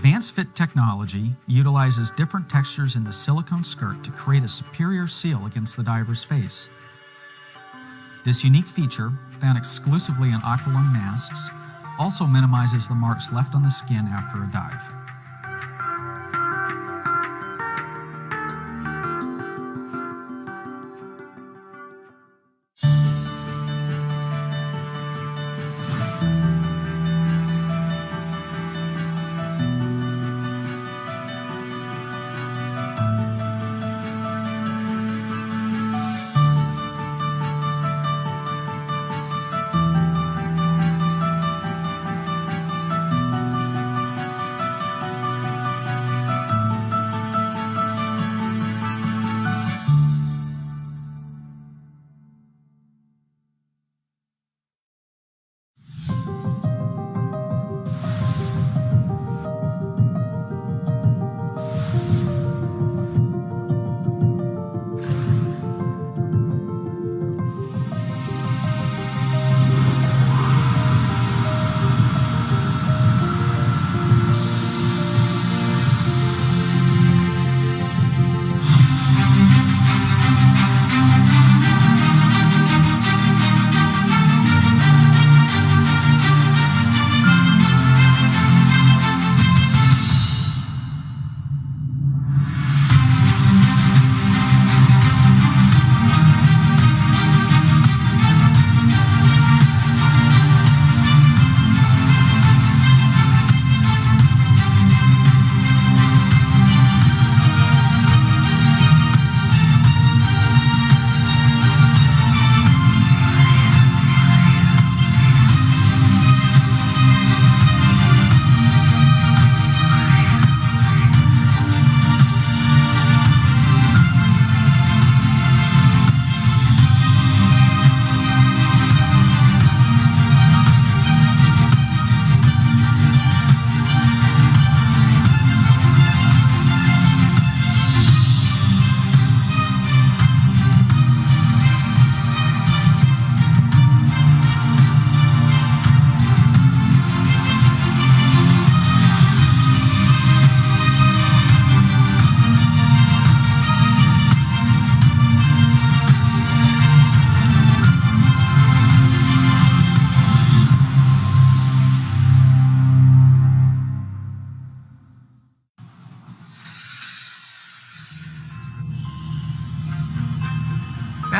Advanced Fit technology utilizes different textures in the silicone skirt to create a superior seal against the diver's face. This unique feature, found exclusively in aqualung masks, also minimizes the marks left on the skin after a dive.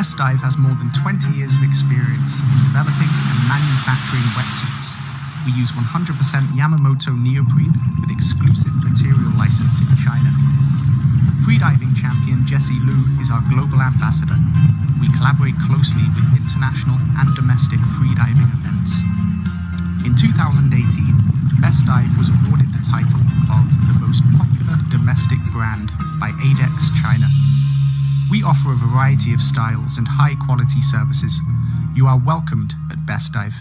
TekDive has more than 20 years of experience in developing and manufacturing wetsuits. We use 100% Yamamoto neoprene with exclusive material license in China. Freediving champion Jessie Liu is our global ambassador. We collaborate closely with international and domestic freediving events. In 2018, TekDive was awarded the title of the most popular domestic brand by ADEX China. We offer a variety of styles and high-quality services. You are welcomed at TekDive.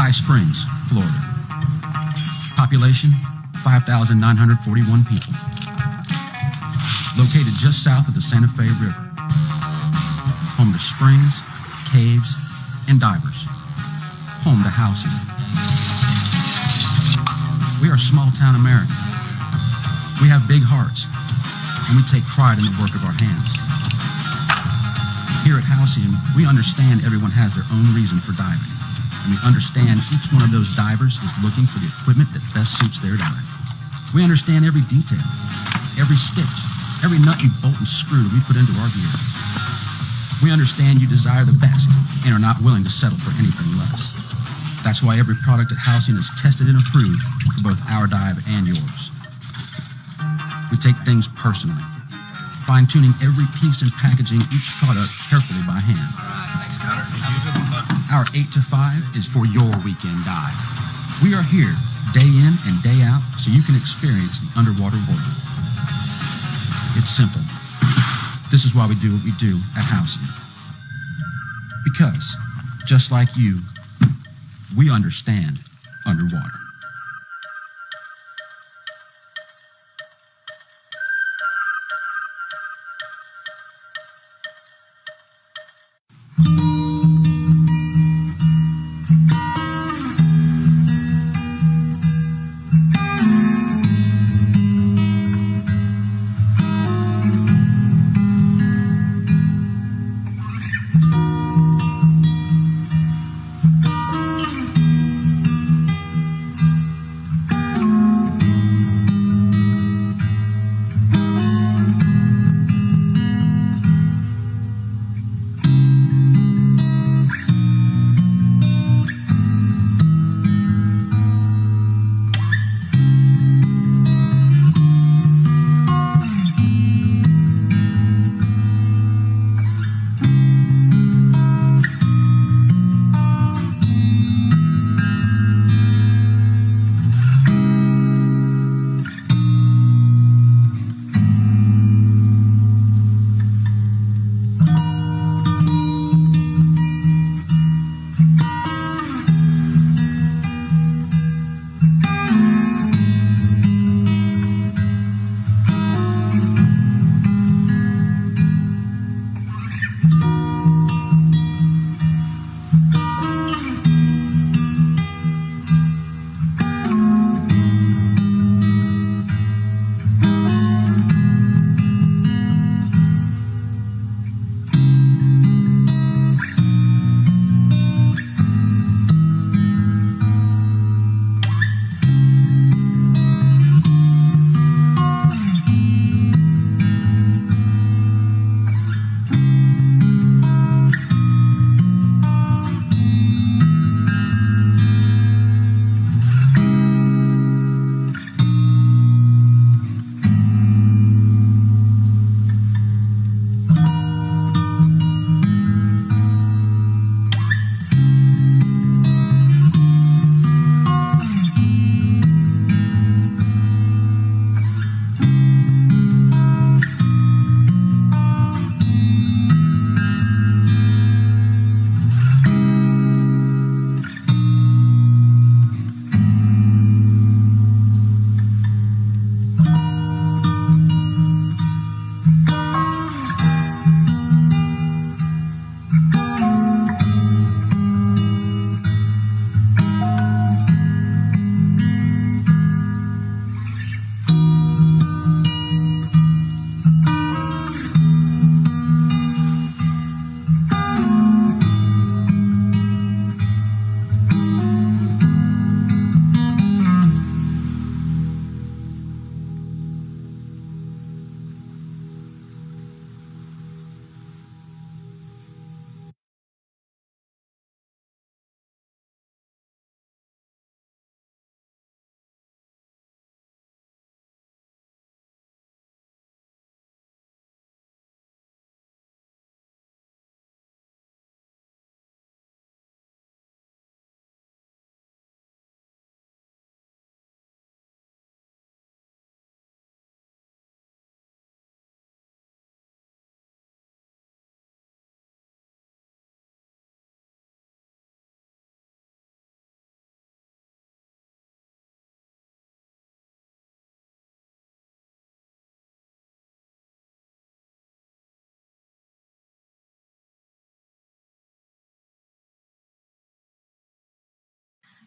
High Springs, Florida. Population, 5,941 people. Located just south of the Santa Fe River. Home to springs, caves, and divers. Home to housing. We are small-town America. We have big hearts, and we take pride in the work of our hands. Here at Halcyon, we understand everyone has their own reason for diving, and we understand each one of those divers is looking for the equipment that best suits their dive. We understand every detail, every stitch, every nut and bolt and screw that we put into our gear. We understand you desire the best and are not willing to settle for anything less. That's why every product at Halcyon is tested and approved for both our dive and yours. We take things personally, fine-tuning every piece and packaging each product carefully by hand. Our 8 to 5 is for your weekend dive. We are here day in and day out so you can experience the underwater world. It's simple. This is why we do what we do at Halcyon. Because, just like you, we understand underwater.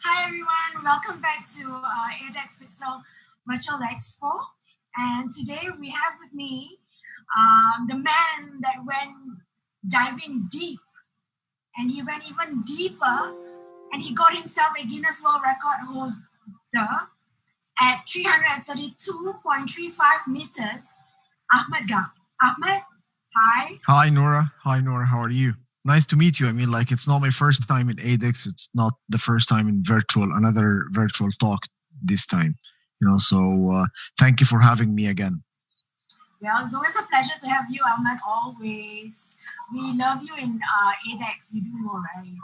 Hi everyone, welcome back to ADEX Pixel Virtual Expo. And today we have with me the man that went diving deep, and he went even deeper, and he got himself a Guinness World Record holder at 332.35 meters. Ahmed Gabr. Ahmed, hi. Hi, Nora. Hi, Nora. How are you? Nice to meet you. I mean, like, it's not my first time in ADEX. It's not the first time in another virtual talk this time. So thank you for having me again. Well, it's always a pleasure to have you, Ahmed, always. We love you in ADEX. You do know, right?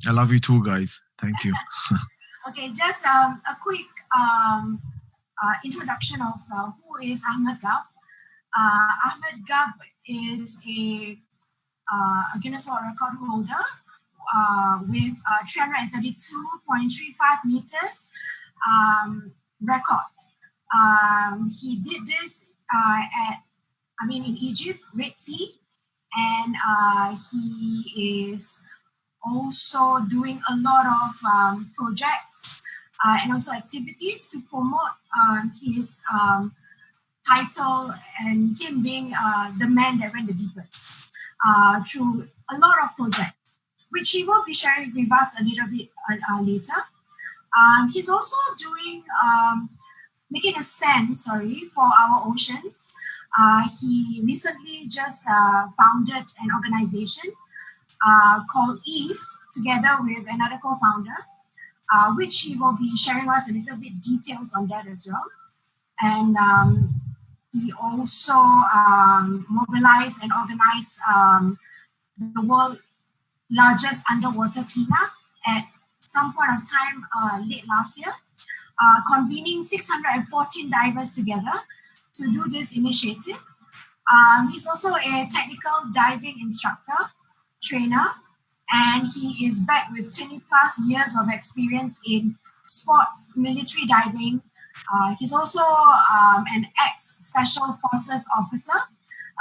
I love you too, guys. Thank you. Okay, just a quick introduction of who is Ahmed Gabr. Ahmed Gabr is a Guinness World Record holder with 332.35 meters record. He did this in Egypt, Red Sea, and he is also doing a lot of projects and also activities to promote his title and him being the man that went the deepest through a lot of projects, which he will be sharing with us a little bit later. He's also doing making a stand, for our oceans. He recently just founded an organization called EVE together with another co-founder, which he will be sharing us a little bit details on that as well. And he also mobilized and organized the world's largest underwater cleanup at some point of time late last year, convening 614 divers together to do this initiative. He's also a technical diving instructor, trainer, and he is back with 20 plus years of experience in sports military diving. He's also an ex-Special Forces officer,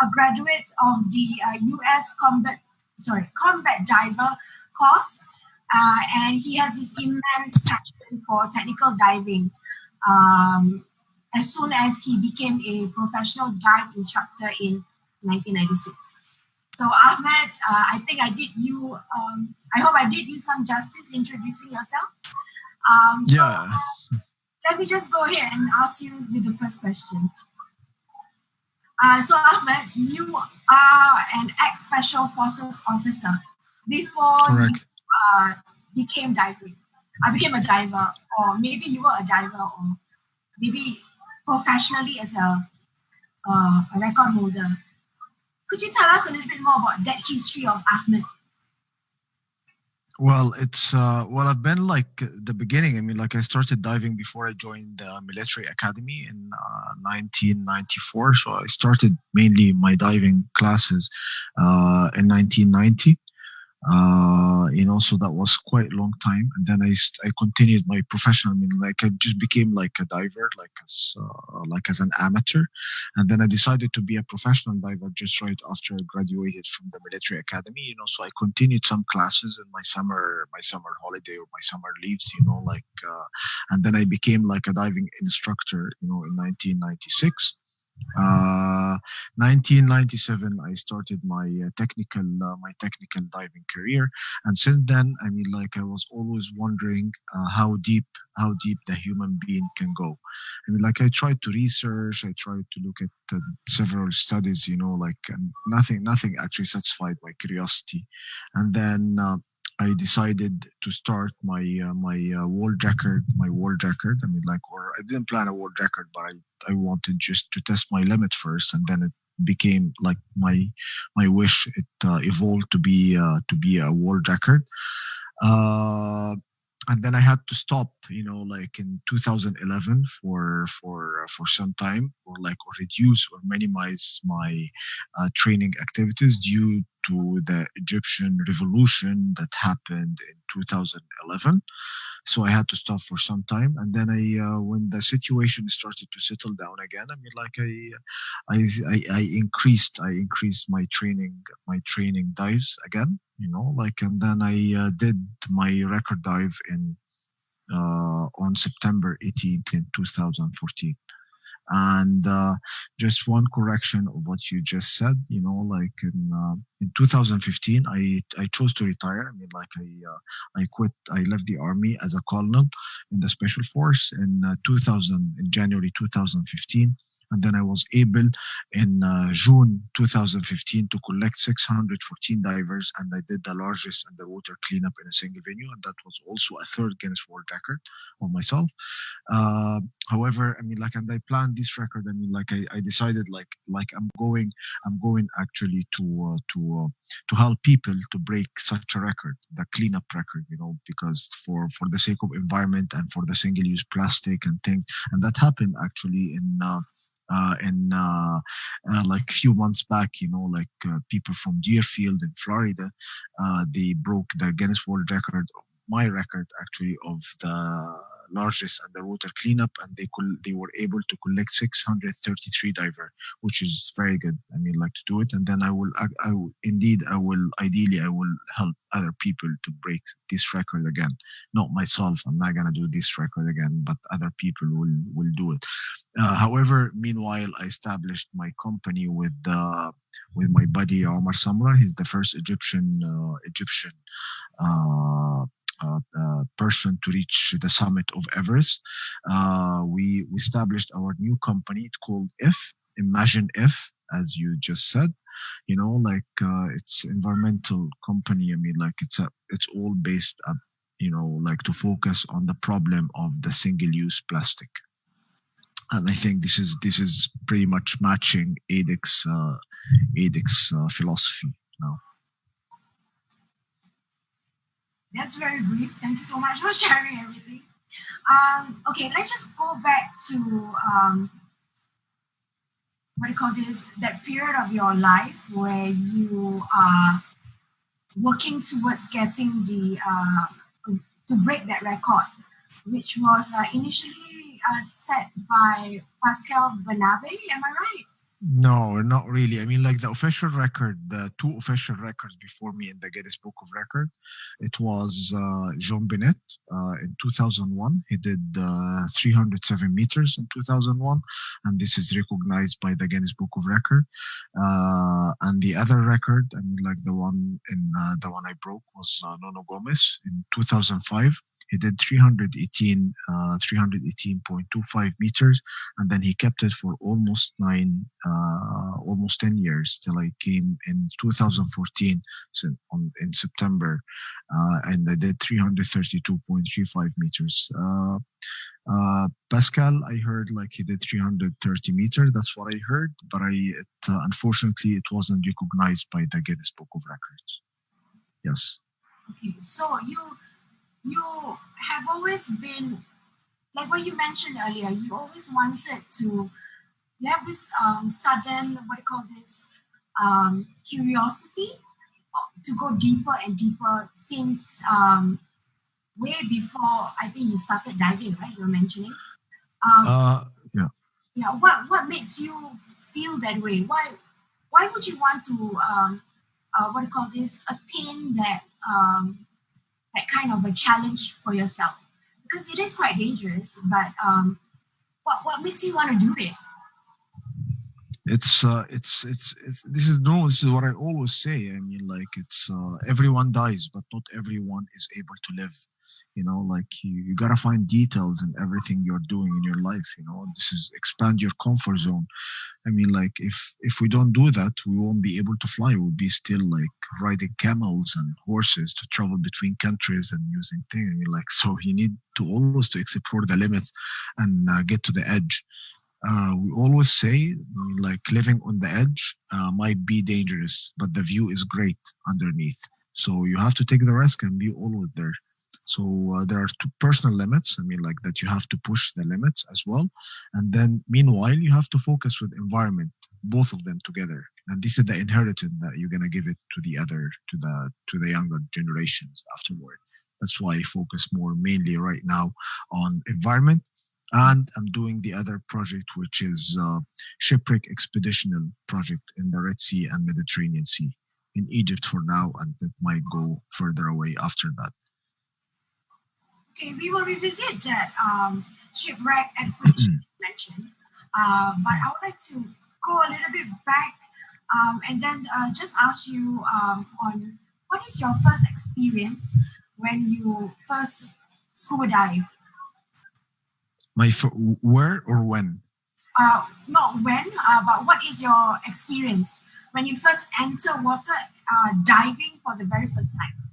a graduate of the U.S. combat diver course, and he has this immense passion for technical diving. As soon as he became a professional dive instructor in 1996. So Ahmed, I think I did you. I hope I did you some justice introducing yourself. Yeah. Let me just go ahead and ask you with the first question. So Ahmed, you are an ex-Special Forces officer before Correct. you became diving. I became a diver, or maybe you were a diver, or maybe professionally as a record holder. Could you tell us a little bit more about that history of Ahmed? Well, I've been like the beginning. I mean, like, I started diving before I joined the military academy in 1994. So I started mainly my diving classes in 1990. So that was quite a long time, and then I continued my professional. I mean, like, I just became like a diver, like as an amateur, and then I decided to be a professional diver just right after I graduated from the military academy. So I continued some classes in my summer holiday or my summer leaves. And then I became like a diving instructor. In 1996. 1997, I started my technical diving career, and since then, I mean, like, I was always wondering how deep the human being can go. I mean, like, I tried to research, I tried to look at several studies, and nothing actually satisfied my curiosity, and then. I decided to start my world record. I mean, like, or I didn't plan a world record, but I wanted just to test my limit first, and then it became like my wish. It evolved to be a world record. And then I had to stop, like in 2011 for some time, or reduce or minimize my training activities due to the Egyptian revolution that happened in 2011. So I had to stop for some time, and then when the situation started to settle down again, I mean, like, I increased my training dives again, and then I did my record dive in on September 18th in 2014. And just one correction of what you just said, like in 2015, I chose to retire. I mean, like I quit. I left the army as a colonel in the special force in January 2015. And then I was able in June 2015 to collect 614 divers, and I did the largest underwater cleanup in a single venue, and that was also a third Guinness World Record of myself. Uh, However, I mean, like, and I planned this record. I mean, like, I decided, like I'm going actually to help people to break such a record, the cleanup record, because for the sake of environment and for the single-use plastic and things, and that happened actually in like few months back, like people from Deerfield in Florida, they broke the Guinness World Record, my record actually, of the largest underwater cleanup, and they were able to collect 633 diver, which is very good. I mean, like, to do it, and then I will indeed, I will ideally, I will help other people to break this record again. Not myself, I'm not gonna do this record again, but other people will do it. However, meanwhile, I established my company with my buddy Omar Samra. He's the first Egyptian uh, person to reach the summit of Everest. We established our new company. It's called If. Imagine If, as you just said. Like, it's environmental company. I mean, like, it's all based up, like, to focus on the problem of the single-use plastic. And I think this is pretty much matching ADEX philosophy now. That's very brief. Thank you so much for sharing everything. Okay, let's just go back to what do you call this? That period of your life where you are working towards getting to break that record, which was initially set by Pascal Bernabe. Am I right? No, not really. I mean, like, the official record, the two official records before me in the Guinness Book of Record, it was Jean Bennett in 2001. He did 307 meters in 2001, and this is recognized by the Guinness Book of Record. And the other record, I mean, like, the one I broke was Nono Gomez in 2005. He did 318.25 meters, and then he kept it for almost 10 years till I came in 2014 in September, and I did 332.35 meters. Pascal, I heard, like, he did 330 meters. That's what I heard, but unfortunately it wasn't recognized by the Guinness Book of Records. Yes. Okay, so you have always been, like what you mentioned earlier, you always wanted to, you have this sudden, what do you call this, curiosity to go deeper and deeper since way before I think you started diving, right? You were mentioning. Yeah. Yeah. What makes you feel that way? Why would you want to what do you call this, attain that that kind of a challenge for yourself? Because it is quite dangerous, but what makes you want to do it? It's this is what I always say. I mean, like, it's everyone dies, but not everyone is able to live. Like, you gotta find details in everything you're doing in your life. This is expand your comfort zone. I mean, like, if we don't do that, we won't be able to fly. We'll be still, like, riding camels and horses to travel between countries and using things. I mean, like, so you need to always to explore the limits and get to the edge. We always say, I mean, like, living on the edge might be dangerous, but the view is great underneath. So you have to take the risk and be always there. So there are two personal limits. I mean, like, that you have to push the limits as well. And then meanwhile, you have to focus with environment, both of them together. And this is the inheritance that you're going to give it to the younger generations afterward. That's why I focus more mainly right now on environment. And I'm doing the other project, which is shipwreck expeditional project in the Red Sea and Mediterranean Sea in Egypt for now, and it might go further away after that. Okay, we will revisit that shipwreck expedition you mentioned, but I would like to go a little bit back and then just ask you on what is your first experience when you first scuba dive? Where or when? Not when, but what is your experience when you first enter water diving for the very first time?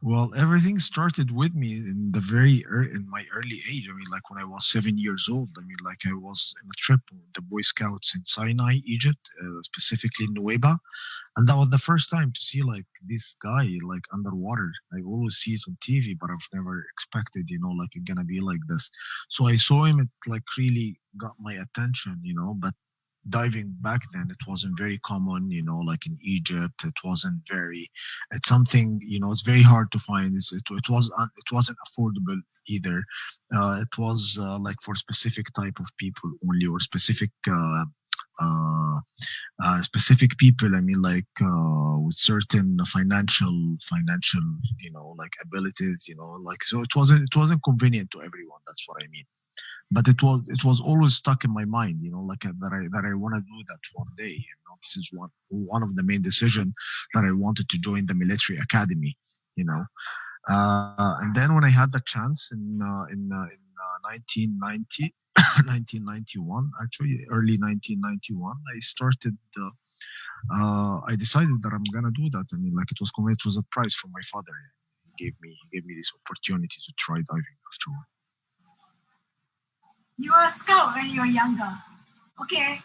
Well, everything started with me in in my early age. I mean, like when I was 7 years old. I mean, like I was in a trip with the Boy Scouts in Sinai, Egypt, specifically Nuweiba, and that was the first time to see like this guy like underwater. I always see it on TV, but I've never expected, like it's gonna be like this. So I saw him. It like really got my attention, but diving back then it wasn't very common, like in Egypt it wasn't very, it's something, it's very hard to find. It wasn't affordable either. It was like for specific type of people only, or uh, specific people. I mean, like with certain financial, like abilities, like, so it wasn't convenient to everyone. That's what I mean. But it was always stuck in my mind, like that I want to do that one day. This is one of the main decision that I wanted to join the military academy. You know, and then when I had the chance in 1990, 1991, actually early 1991, I started. I decided that I'm gonna do that. I mean, like it was a prize from my father. He gave me this opportunity to try diving afterward. You were a scout when you were younger. Okay,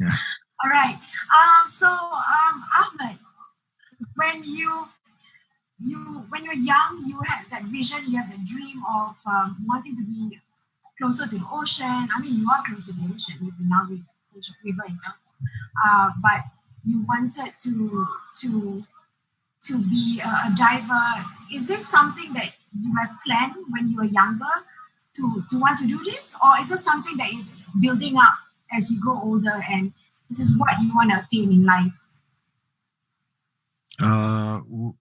Yeah. all right. Ahmed, when when you're young, you have that vision, you have the dream of wanting to be closer to the ocean. I mean, you are closer to the ocean with the Nile River itself. But you wanted to be a diver. Is this something that you have planned when you were younger to want to do this, or is it something that is building up as you grow older and this is what you want to attain in life?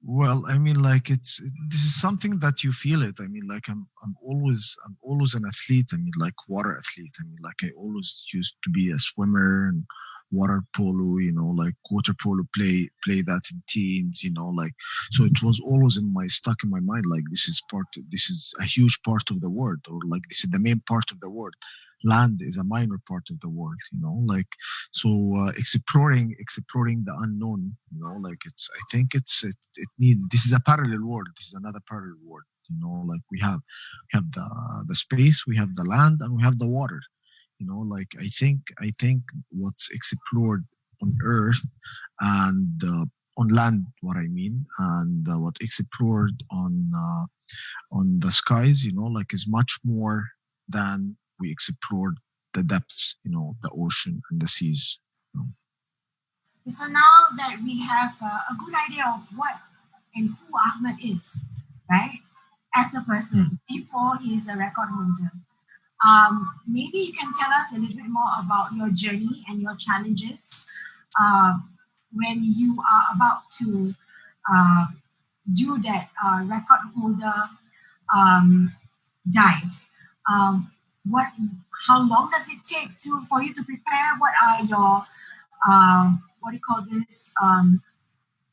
Well, I mean, like this is something that you feel it. I mean, like I'm always an athlete. I mean, like water athlete. I mean, like I always used to be a swimmer and water polo. Like water polo play that in teams. Like, so it was always stuck in my mind. Like this is a huge part of the world, or like this is the main part of the world. Land is a minor part of the world. Like, so exploring the unknown, like I think it needs, this is a parallel world, this is another parallel world. Like we have the space, we have the land, and we have the water. Like I think what's explored on earth and on land, what I mean, and what explored on the skies, like is much more than we explored the depths, the ocean and the seas. So now that we have a good idea of what and who Ahmed is, right, as a person before he's a record holder, maybe you can tell us a little bit more about your journey and your challenges when you are about to uh, do that record holder um, dive. Um, what? How long does it take for you to prepare? What are your what do you call this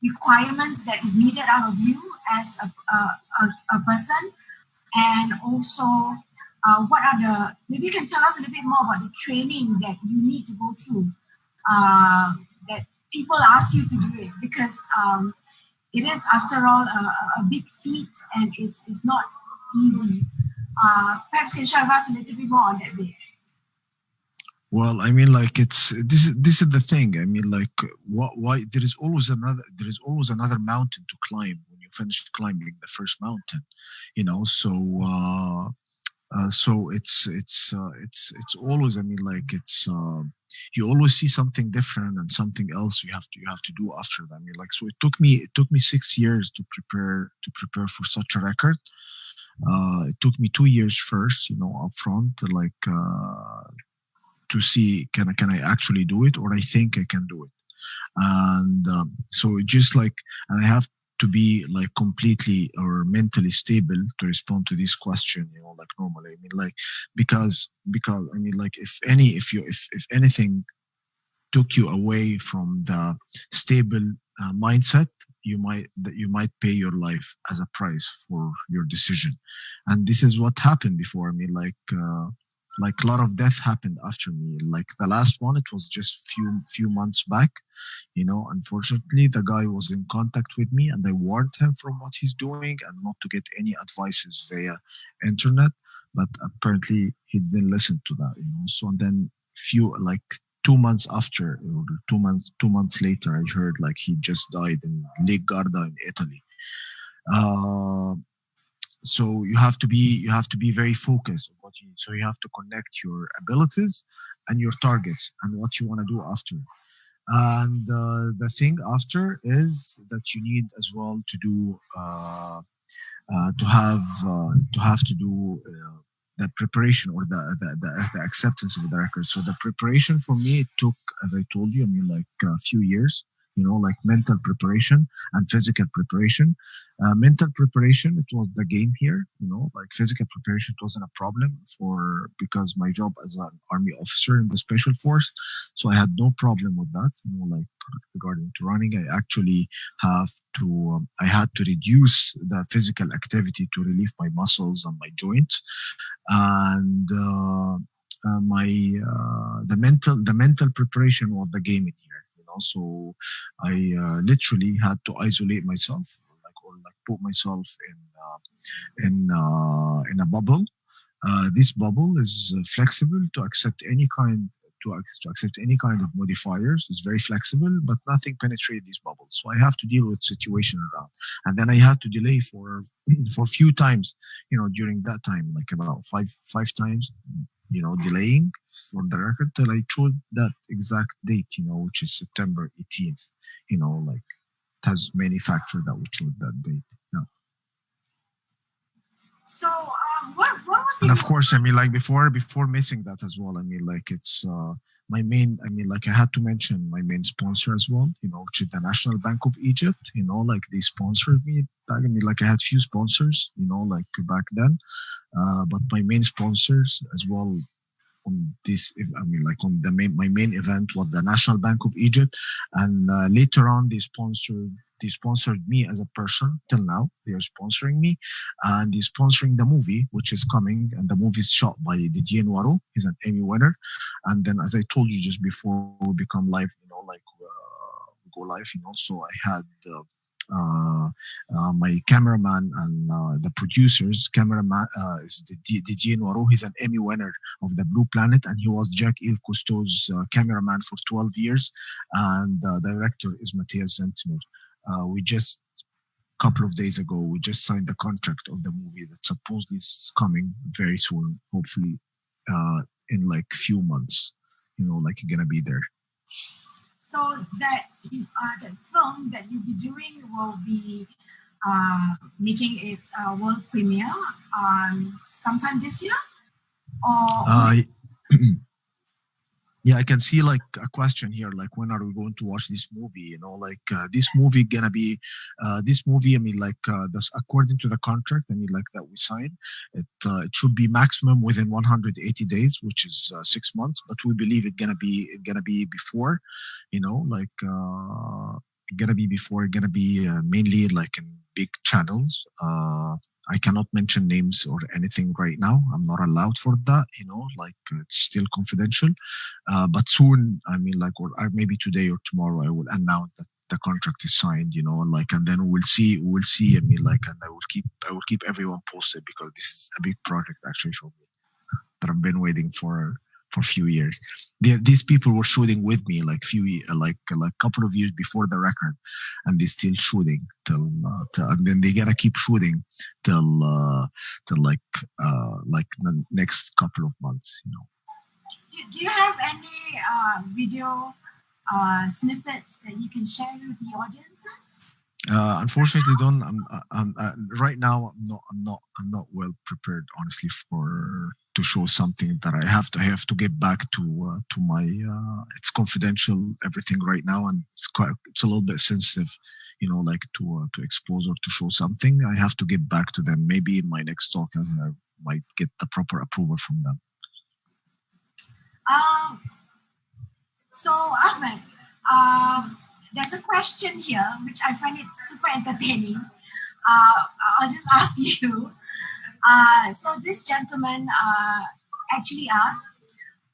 requirements that is needed out of you as a person, and also what are the, maybe you can tell us a little bit more about the training that you need to go through, that people ask you to do it because it is after all a big feat and it's not easy. Perhaps you can share with us a little bit more on that bit. Well, I mean, like this is the thing. I mean, like why there is always another mountain to climb when you finish climbing the first mountain. So it's always, I mean, like you always see something different and something else you have to do after that. I mean, like, so it took me 6 years to prepare for such a record. It took me 2 years first, up front, like to see can I actually do it, or I think I can do it. And so it just like, and I have to be like completely or mentally stable to respond to this question, like normally. I mean, like because I mean, like if anything took you away from the stable mindset, you might pay your life as a price for your decision. And this is what happened before. I mean, like a lot of death happened after me. Like the last one, it was just few months back. Unfortunately, the guy was in contact with me, and I warned him from what he's doing and not to get any advices via internet. But apparently, he didn't listen to that. So and then few like 2 months after, or 2 months later, I heard like he just died in Lake Garda in Italy. Uh, so you have to be very focused on what you need. So you have to connect your abilities and your targets and what you want to do after. And the thing after is that you need as well to do to do the preparation or the acceptance of the record. So the preparation for me, it took, as I told you, I mean, like a few years. Like mental preparation and physical preparation. Mental preparation, it was the game here. Like physical preparation, it wasn't a problem because my job as an army officer in the special force, so I had no problem with that. Like regarding to running, I had to reduce the physical activity to relieve my muscles and my joints, and my the mental preparation was the game in here. So I literally had to isolate myself, like put myself in a bubble. This bubble is flexible to accept any kind to accept any kind of modifiers. It's very flexible, but nothing penetrates these bubbles. So I have to deal with situation around, and then I had to delay for a few times, during that time, like about five times, delaying for the record till I chose that exact date, which is September 18th. Like it has many factors that would choose that date. Yeah. So, what was And it? of course, I mean, like before missing that as well, I mean, like it's my main. I mean, like I had to mention my main sponsor as well. Which is the National Bank of Egypt. Like they sponsored me back. I mean, like I had few sponsors. Like back then, but my main sponsors as well on this. Like on my main event was the National Bank of Egypt, and later on they sponsored me as a person. Till now, they are sponsoring me, and they're sponsoring the movie which is coming. And the movie is shot by Didier Noiro. He's an Emmy winner. And then, as I told you just before we become live, like we go live. So I had. My cameraman and the producer's cameraman is Didier Noiro. He's an Emmy winner of the Blue Planet, and he was Jacques-Yves Cousteau's cameraman for 12 years. And the director is Matthias Zentner. We just couple of days ago, we just signed the contract of the movie that supposedly is coming very soon, hopefully in like few months. Like you're gonna be there. So that film that you'll be doing will be making its world premiere sometime this year, or Yeah, I can see like a question here, like when are we going to watch this movie? Like this movie gonna be this movie. I mean, like that's according to the contract. I mean, like that we signed. It should be maximum within 180 days, which is 6 months. But we believe it's gonna be before. Like gonna be before. Gonna be mainly like in big channels. I cannot mention names or anything right now. I'm not allowed for that, like it's still confidential. But soon, I mean, like, or maybe today or tomorrow, I will announce that the contract is signed, like, and then we'll see. I mean, like, and I will keep everyone posted because this is a big project actually for me that I've been waiting for a few years. These people were shooting with me like like couple of years before the record, and they're still shooting till and then they're gonna keep shooting till like the next couple of months. do you have any video snippets that you can share with the audiences? Unfortunately, don't. Right now. I'm not well prepared, honestly, for to show something that I have to. I have to get back to my. It's confidential everything right now, and it's quite. It's a little bit sensitive, like to expose or to show something. I have to get back to them. Maybe in my next talk, I might get the proper approval from them. Um, so Ahmed, there's a question here which I find it super entertaining. I'll just ask you. So this gentleman actually asked,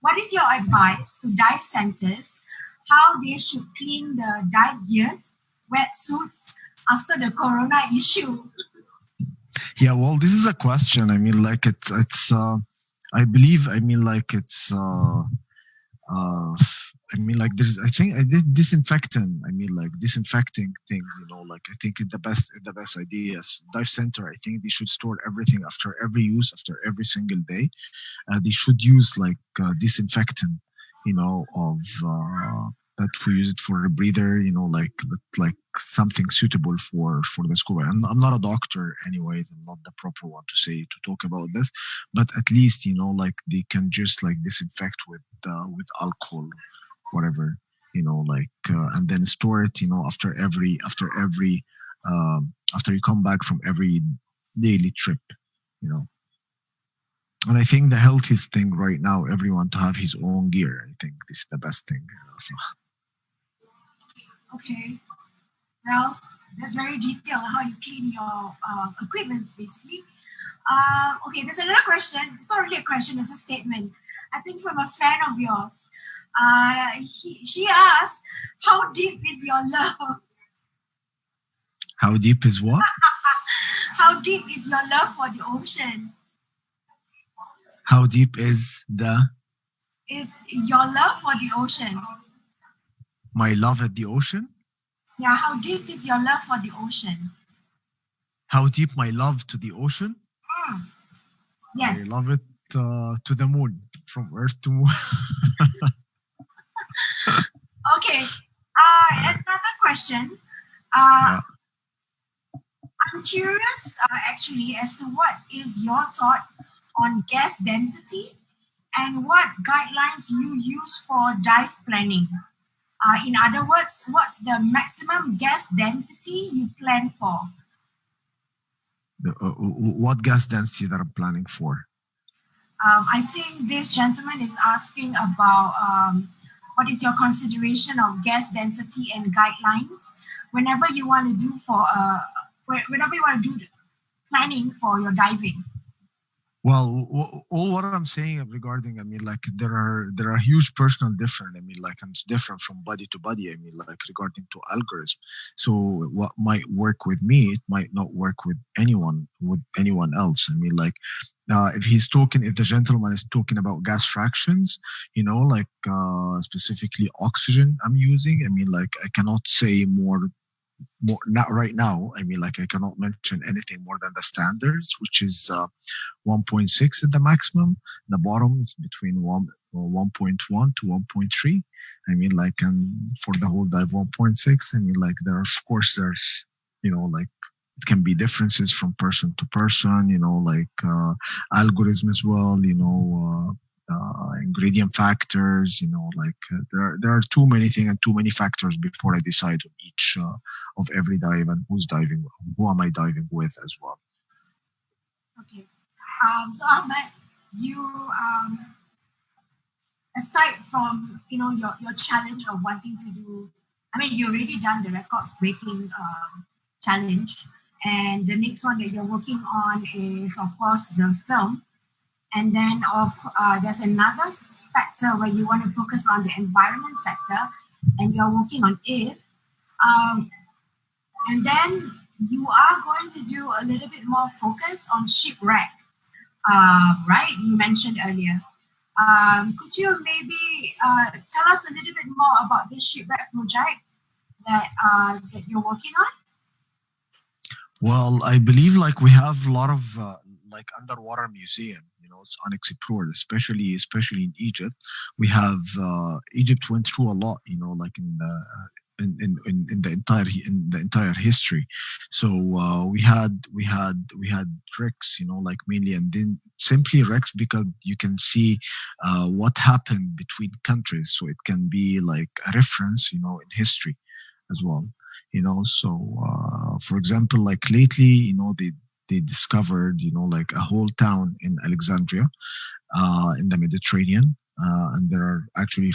what is your advice to dive centers? How they should clean the dive gears, wetsuits after the corona issue? Yeah, well, this is a question. I mean, like it's. I believe. I mean, like it's. uh I mean, like there's. I think I did disinfectant. I mean, like disinfecting things. Like I think the best idea is dive center. I think they should store everything after every use, after every single day. They should use like disinfectant. Of that we use it for a breather. Like but like something suitable for the scuba. I'm not a doctor, anyways. I'm not the proper one to talk about this, but at least like they can just like disinfect with alcohol, whatever. Like and then store it. After you come back from every daily trip. You know and I think the healthiest thing right now, everyone to have his own gear. I think this is the best thing. So Okay, well, that's very detailed how you clean your equipments, basically. Okay, there's another question. It's not really a question, it's a statement. I think from a fan of yours. She asked, how deep is your love? how deep is what? How deep is your love for the ocean? How deep is Is your love for the ocean? my love at the ocean? Yeah, how deep is your love for the ocean? How deep my love to the ocean? Hmm, I yes. love it to the moon, from Earth to moon. Okay. Uh, Another question. Uh, yeah. I'm curious, actually, as to what is your thought on gas density and what guidelines you use for dive planning. In other words, what's the maximum gas density you plan for? What gas density that I'm planning for? I think this gentleman is asking about what is your consideration of gas density and guidelines whenever you want to do whenever you want to do the planning for your diving. Well, all what I'm saying regarding, I mean, like there are huge personal different. I mean, like and it's different from body to body. I mean, like regarding to algorithm. So what might work with me, it might not work with anyone else. I mean, like if the gentleman is talking about gas fractions, like specifically oxygen I'm using. I mean, like I cannot say more not right now. I mean, like I cannot mention anything more than the standards, which is 1.6 at the maximum. The bottom is between 1.1 to 1.3. I mean, like, and for the whole dive 1.6. I mean, like, there's, like, it can be differences from person to person, like algorithm as well, ingredient factors, like there are too many things and too many factors before I decide on each of every dive and who am I diving with as well. Okay. So Ahmed, you aside from your challenge of wanting to do, I mean, you already done the record breaking challenge, and the next one that you're working on is of course the film, and then there's another factor where you want to focus on the environment sector, and you're working on it, um, and then you are going to do a little bit more focus on shipwreck, right? You mentioned earlier. Could you maybe tell us a little bit more about this shipwreck project that you're working on? Well, I believe like we have a lot of like underwater museum. It's unexplored, especially in Egypt. We have Egypt went through a lot. Like in the entire history. So we had wrecks, like mainly, and then simply wrecks because you can see what happened between countries, so it can be like a reference, in history as well. So for example, like lately, they discovered, like a whole town in Alexandria, in the Mediterranean. And there are actually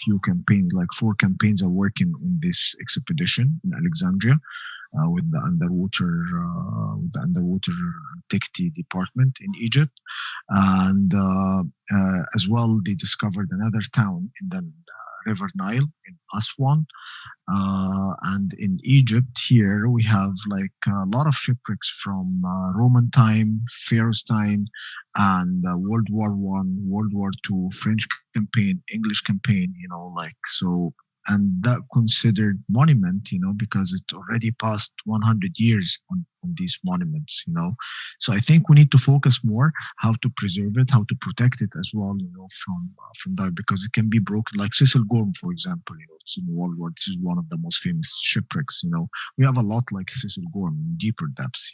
few campaigns, like 4 campaigns, are working on this expedition in Alexandria, with the underwater antiquity department in Egypt, and as well they discovered another town in the River Nile in Aswan, and in Egypt, here we have like a lot of shipwrecks from Roman time, Pharaoh's time, and World War I, World War II, French campaign, English campaign. Like so, and that considered monument, because it already passed 100 years on these monuments. So I think we need to focus more how to preserve it, how to protect it as well, from that, because it can be broken. Like Cecil Gorm, for example, it's in World War. This is one of the most famous shipwrecks. We have a lot like Cecil Gorm in deeper depths.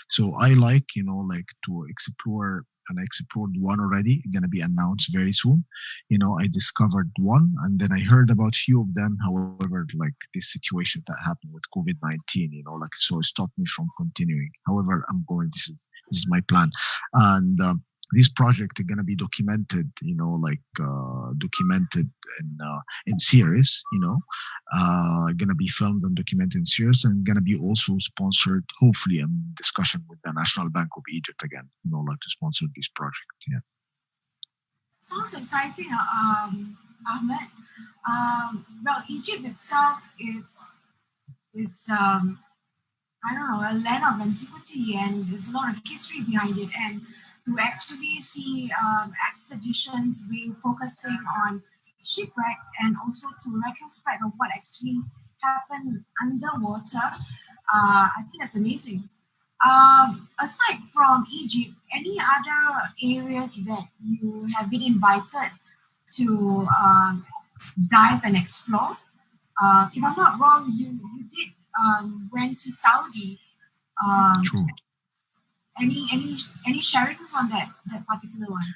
So I like, like to explore. And I explored one already, going to be announced very soon. I discovered one, and then I heard about few of them. However, like this situation that happened with COVID-19, like so it stopped me from continuing. However, I'm going. This is my plan, and this project is going to be documented. Documented in series. Going to be filmed and documented in series, and going to be also sponsored. Hopefully, in discussion with the National Bank of Egypt again. Like to sponsor this project. Yeah. Sounds exciting, Ahmed. Well, Egypt itself, it's I don't know, a land of antiquity, and there's a lot of history behind it. And to actually see expeditions being focusing on shipwreck and also to retrospect of what actually happened underwater, I think that's amazing. Aside from Egypt, any other areas that you have been invited to dive and explore? If I'm not wrong, you did went to Saudi. Um, True. any sharings on that particular one?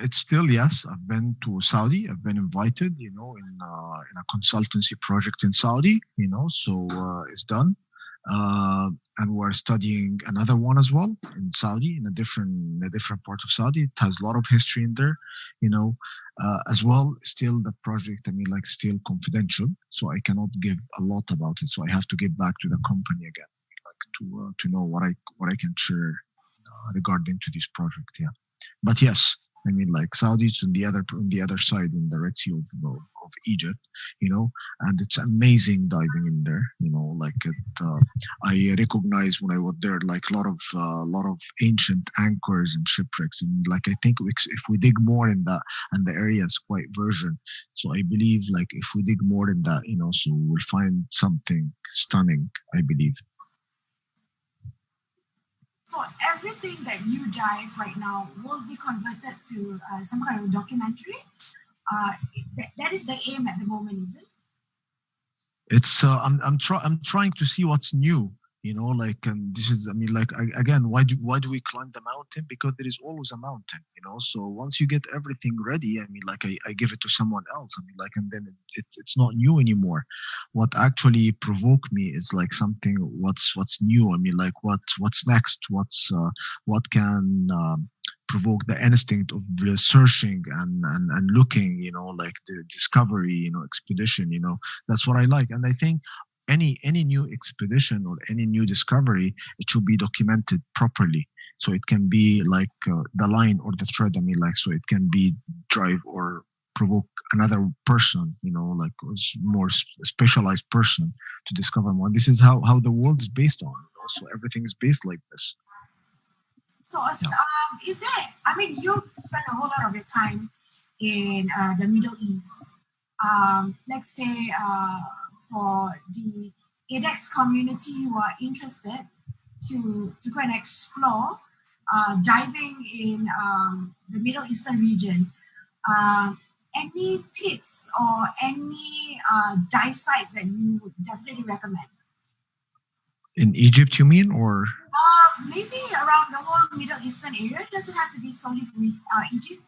It's still, yes. I've been to Saudi. I've been invited, in a consultancy project in Saudi. So it's done. And we're studying another one as well in Saudi, in a different part of Saudi. It has a lot of history in there, as well. Still, the project, like still confidential, so I cannot give a lot about it. So I have to get back to the company again, like to know what I can share regarding to this project. Yeah, but yes. Like Saudi is on the other side, in the Red Sea of Egypt, and it's amazing diving in there. Like it, I recognize when I was there, like a lot of ancient anchors and shipwrecks, and like I think if we dig more in that, and the area is quite virgin, so I believe like if we dig more in that, so we'll find something stunning. I believe. So everything that you dive right now will be converted to some kind of documentary. That is the aim at the moment, is it? It's I'm trying to see what's new. Like, and this is, like, again, why do we climb the mountain? Because there is always a mountain. So once you get everything ready, like I give it to someone else. Like, and then it's not new anymore. What actually provoked me is like something what's new. Like what's next? What can provoke the instinct of searching and looking, like the discovery, expedition. That's what I like. And I think any new expedition or any new discovery, it should be documented properly, so it can be like the line or the thread. Like, so it can be drive or provoke another person, like more specialized person to discover more. This is how the world is based on. So everything is based like this. So, is there? You spend a whole lot of your time in the Middle East. Let's say for the ADEX community who are interested to go and explore diving in the Middle Eastern region. any tips or any dive sites that you would definitely recommend? In Egypt, you mean, or? Maybe around the whole Middle Eastern area. It doesn't have to be solely Egypt.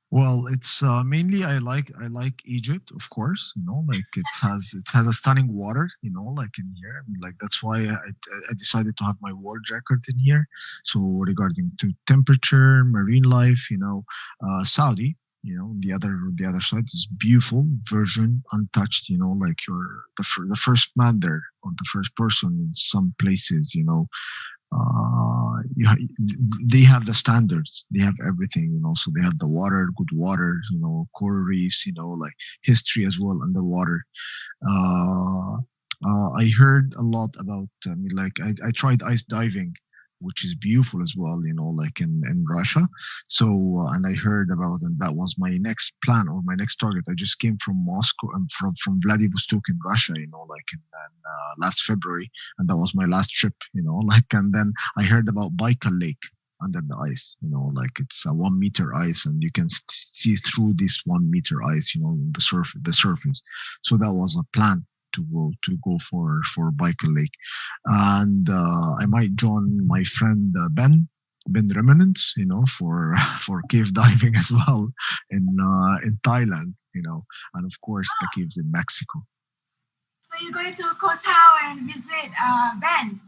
Well, it's mainly I like Egypt, of course. You know, like it has a stunning water. You know, like in here. I mean, like that's why I decided to have my world record in here. So regarding to temperature, marine life, you know, Saudi. You know, the other side is beautiful, virgin, untouched. You know, like you're the first man there, or the first person in some places. You know, they have the standards, they have everything, you know, so they have the water, good water, you know, coral reefs, you know, like history as well underwater. uh, I heard a lot about, I mean, like I tried ice diving, which is beautiful as well, you know, like in Russia. So, and I heard about, and that was my next plan or my next target. I just came from Moscow and from Vladivostok in Russia, you know, like in last February, and that was my last trip, you know, like, and then I heard about Baikal Lake under the ice, you know, like it's a 1 meter ice and you can see through this 1 meter ice, you know, the surface. So that was a plan to go for Baikal Lake, and I might join my friend Ben Remanent, you know, for for cave diving as well in Thailand, you know, and of course the caves in Mexico. So you're going to Koh Tao and visit Ben?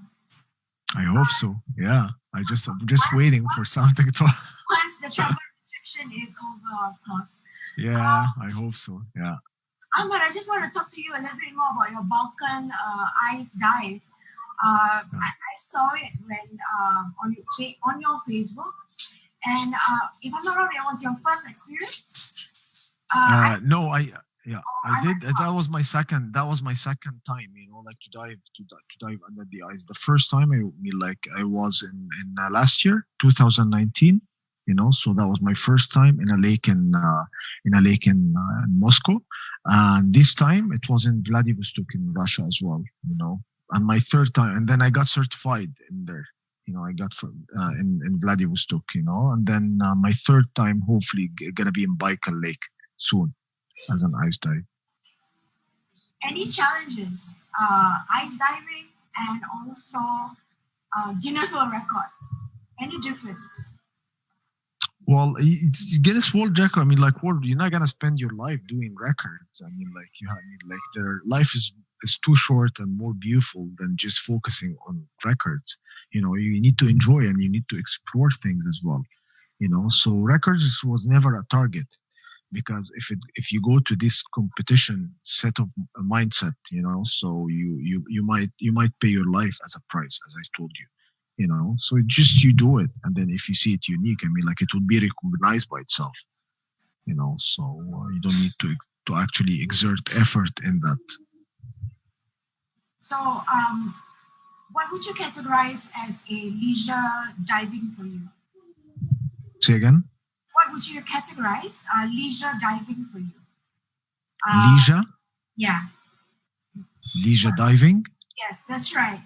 I hope so. Yeah, I'm just waiting for something to. Once the travel restriction is over, of course. Yeah, I hope so. Yeah. Ahmed, I just want to talk to you a little bit more about your Balkan ice dive. I saw it when on your Facebook, and if I'm not wrong, it was your first experience. No, I did. That was my second. That was my second time. You know, like to dive under the ice. The first time I was in last year, 2019. You know, so that was my first time in a lake in Moscow, and this time it was in Vladivostok in Russia as well. You know, and my third time, and then I got certified in there. You know, I got from in Vladivostok. You know, and then my third time, hopefully, gonna be in Baikal Lake soon as an ice dive. Any challenges, ice diving and also Guinness World Record? Any difference? Well, it's Guinness World Record. I mean, like, you're not gonna spend your life doing records. I mean, like, their life is too short and more beautiful than just focusing on records. You know, you need to enjoy and you need to explore things as well. You know, so records was never a target, because if you go to this competition set of mindset, you know, so you might pay your life as a price, as I told you. You know, so you do it, and then if you see it unique, I mean, like, it would be recognized by itself. You know, so you don't need to actually exert effort in that. So, what would you categorize as a leisure diving for you? Say again. What would you categorize leisure diving for you? Leisure? Yeah. Leisure diving? Yes, that's right.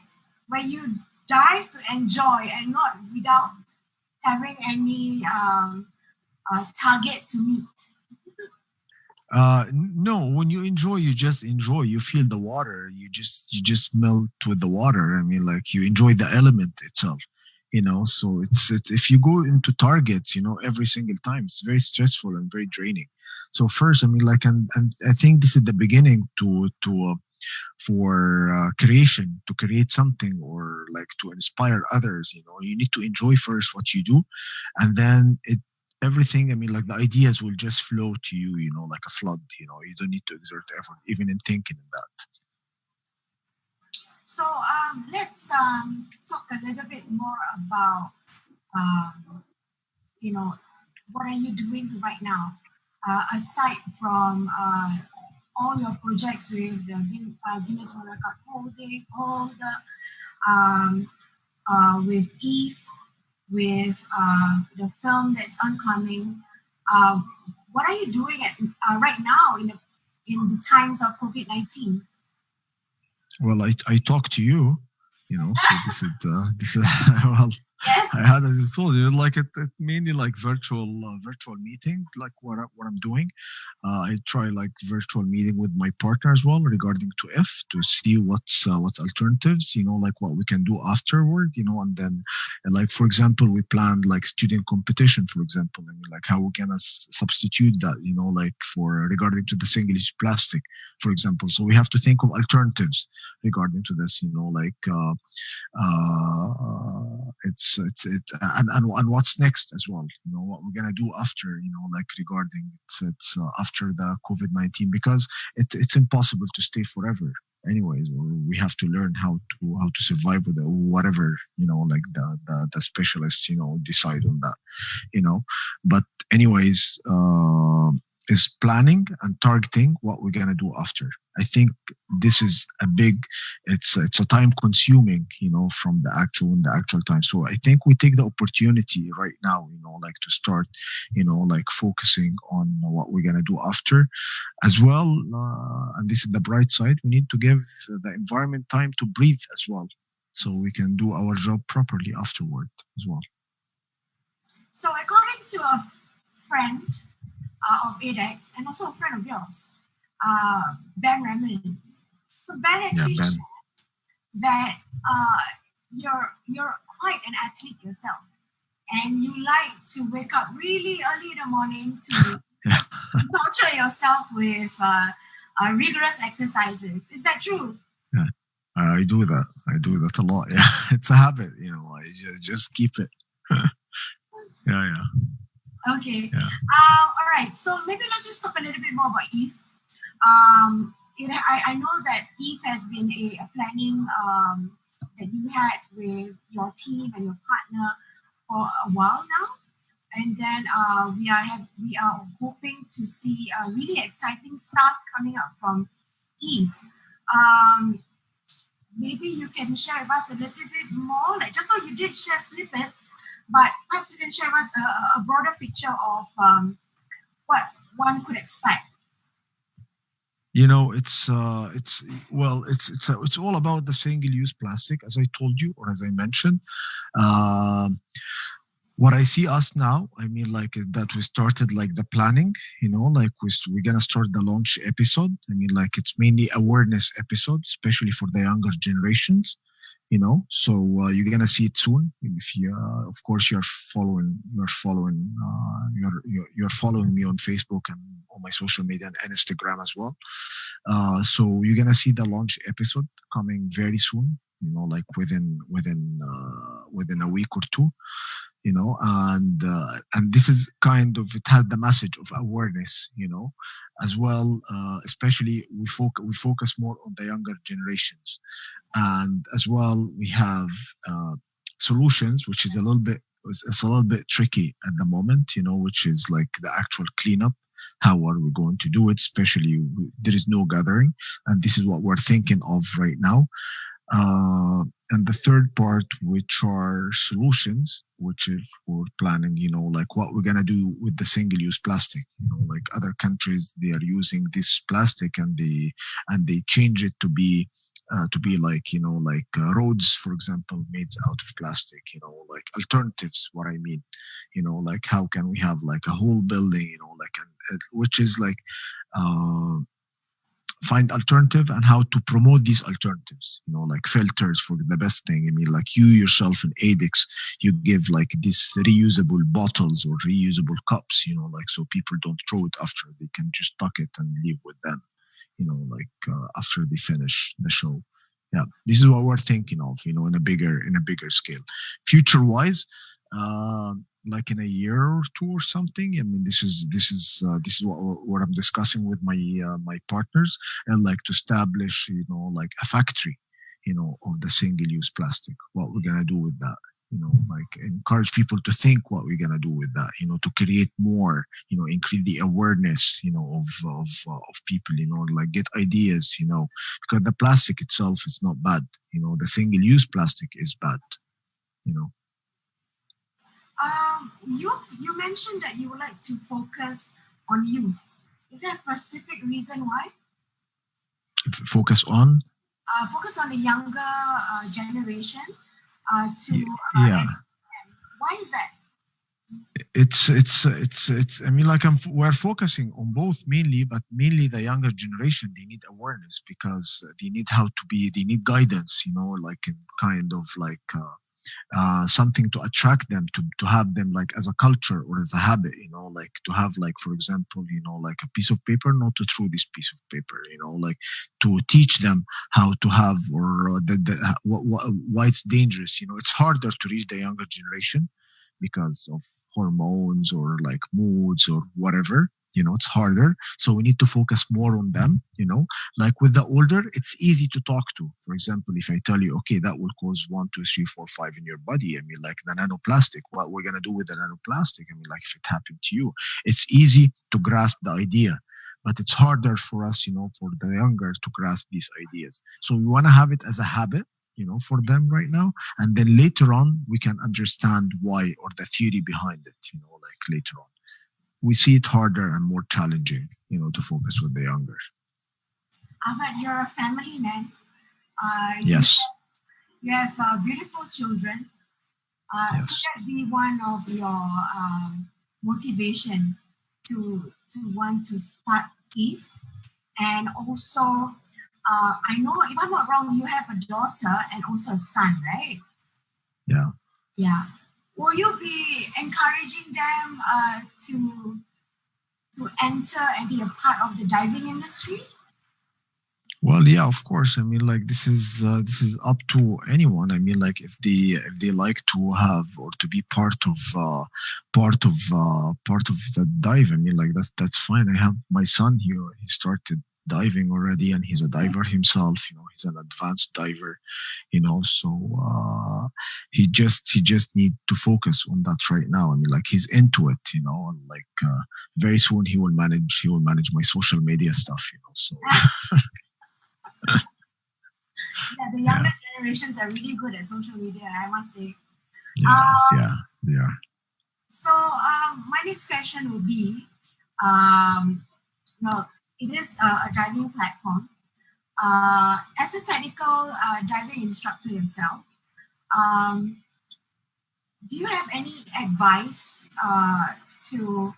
Where you dive to enjoy and not without having any target to meet. No, when you enjoy, you just enjoy. You feel the water. You just melt with the water. I mean, like, you enjoy the element itself. You know, so it's if you go into targets, you know, every single time, it's very stressful and very draining. So first, I mean, like, and I think this is the beginning for creation, to create something, or like to inspire others. You know, you need to enjoy first what you do, and then everything, I mean, like, the ideas will just flow to you, you know, like a flood. You know, you don't need to exert effort even in thinking in that. So let's talk a little bit more about you know, what are you doing right now, aside from all your projects with the Guinness World Record holder, with Eve, with the film that's oncoming. What are you doing right now in the times of COVID-19? Well, I talk to you, you know, so this is well, Yes. I had, as I told you, like it mainly like virtual meeting, like what I'm doing. I try like virtual meeting with my partner as well regarding to F to see what's alternatives, like what we can do afterward, and then like for example, we planned like student competition, for example, I mean like how we can substitute that, like for regarding to the single-use plastic, for example. So we have to think of alternatives regarding to this, like it's it and what's next as well, what we're gonna do after, like regarding it's after the COVID-19, because it's impossible to stay forever anyways, or we have to learn how to survive with it, whatever, like the specialists, decide on that, but anyways, is planning and targeting what we're gonna do after. I think this is a big, it's a time consuming, from the actual time. So I think we take the opportunity right now, like to start, like focusing on what we're gonna do after as well. And this is the bright side. We need to give the environment time to breathe as well, so we can do our job properly afterward as well. So according to a friend of ADEX and also a friend of yours, Ben Remnants. So Ben Yeah, actually Ben. shared that you're quite an athlete yourself, and you like to wake up really early in the morning to Yeah. torture yourself with rigorous exercises. Is that true? Yeah. I do that. I do that a lot. Yeah, it's a habit. I just keep it. Yeah, yeah, Okay. yeah. All right. So maybe let's just talk a little bit more about Eve. I know that Eve has been a planning that you had with your team and your partner for a while now, and then we are hoping to see really exciting stuff coming up from Eve. Um, Maybe you can share with us a little bit more. Like just though you did share snippets, but perhaps you can share with us a broader picture of what one could expect. It's all about the single-use plastic, as I told you, or as I mentioned. Um, what I see us now, I mean, like that we started like the planning, like we're gonna start the launch episode. I mean, like it's mainly awareness episode, especially for the younger generations. So you're gonna see it soon. If you, of course, you're following me on Facebook and on my social media and Instagram as well. So you're gonna see the launch episode coming very soon. Like within a week or two. And this is kind of, it had the message of awareness, as well. Especially we focus more on the younger generations, and as well we have solutions, which is a little bit, it's a little bit tricky at the moment, which is like the actual cleanup. How are we going to do it? Especially there is no gathering, and this is what we're thinking of right now. And the third part, which are solutions, which is we're planning, like what we're gonna do with the single-use plastic. Like other countries, they are using this plastic, and they change it to be like, roads, for example, made out of plastic. Like alternatives. What I mean, like how can we have like a whole building, like which is like. Uh, Find alternative and how to promote these alternatives, like filters for the best thing. I mean, like you yourself in ADEX, you give like these reusable bottles or reusable cups, like so people don't throw it after, they can just tuck it and leave with them, like after they finish the show. Yeah, this is what we're thinking of, in a bigger scale. Future wise, like in a year or two or something. I mean, this is what I'm discussing with my partners, and like to establish, like a factory, of the single-use plastic. What we're gonna do with that, like encourage people to think what we're gonna do with that, to create more, increase the awareness, of people, like get ideas, because the plastic itself is not bad, the single-use plastic is bad, you know. You mentioned that you would like to focus on youth. Is there a specific reason why? Focus on. Focus on the younger generation to Yeah. Why is that? It's I mean, like we're focusing on both mainly, but mainly the younger generation, they need awareness because they need they need guidance, like in kind of like something to attract them, to have them like as a culture or as a habit, like to have, like, for example, like a piece of paper, not to throw this piece of paper, like to teach them how to have, or why it's dangerous. It's harder to reach the younger generation because of hormones or like moods or whatever. It's harder, so we need to focus more on them. Like with the older, it's easy to talk to. For example, if I tell you, okay, that will cause 1 2 3 4 5 in your body, I mean, like the nanoplastic, what we're going to do with the nanoplastic, I mean, like if it happened to you, it's easy to grasp the idea, but it's harder for us, for the younger, to grasp these ideas. So we want to have it as a habit, for them right now, and then later on we can understand why, or the theory behind it, like later on. We see it harder and more challenging, to focus with the younger. Ahmed, you're a family man. Yes. You have beautiful children. Yes. Could that be one of your motivation to want to start TekDiving? And also, I know, if I'm not wrong, you have a daughter and also a son, right? Yeah. Yeah. Will you be encouraging them to enter and be a part of the diving industry? Well, yeah, of course. I mean, like this is up to anyone. I mean, like if they like to have or to be part of the dive. I mean, like that's fine. I have my son here. He started diving already, and he's a diver himself. He's an advanced diver. So he just need to focus on that right now. I mean, like he's into it. And like very soon he will manage my social media stuff. So. Yeah, the younger generations are really good at social media, I must say. Yeah, they are. So my next question would be, it is a diving platform. As a technical diving instructor yourself, do you have any advice to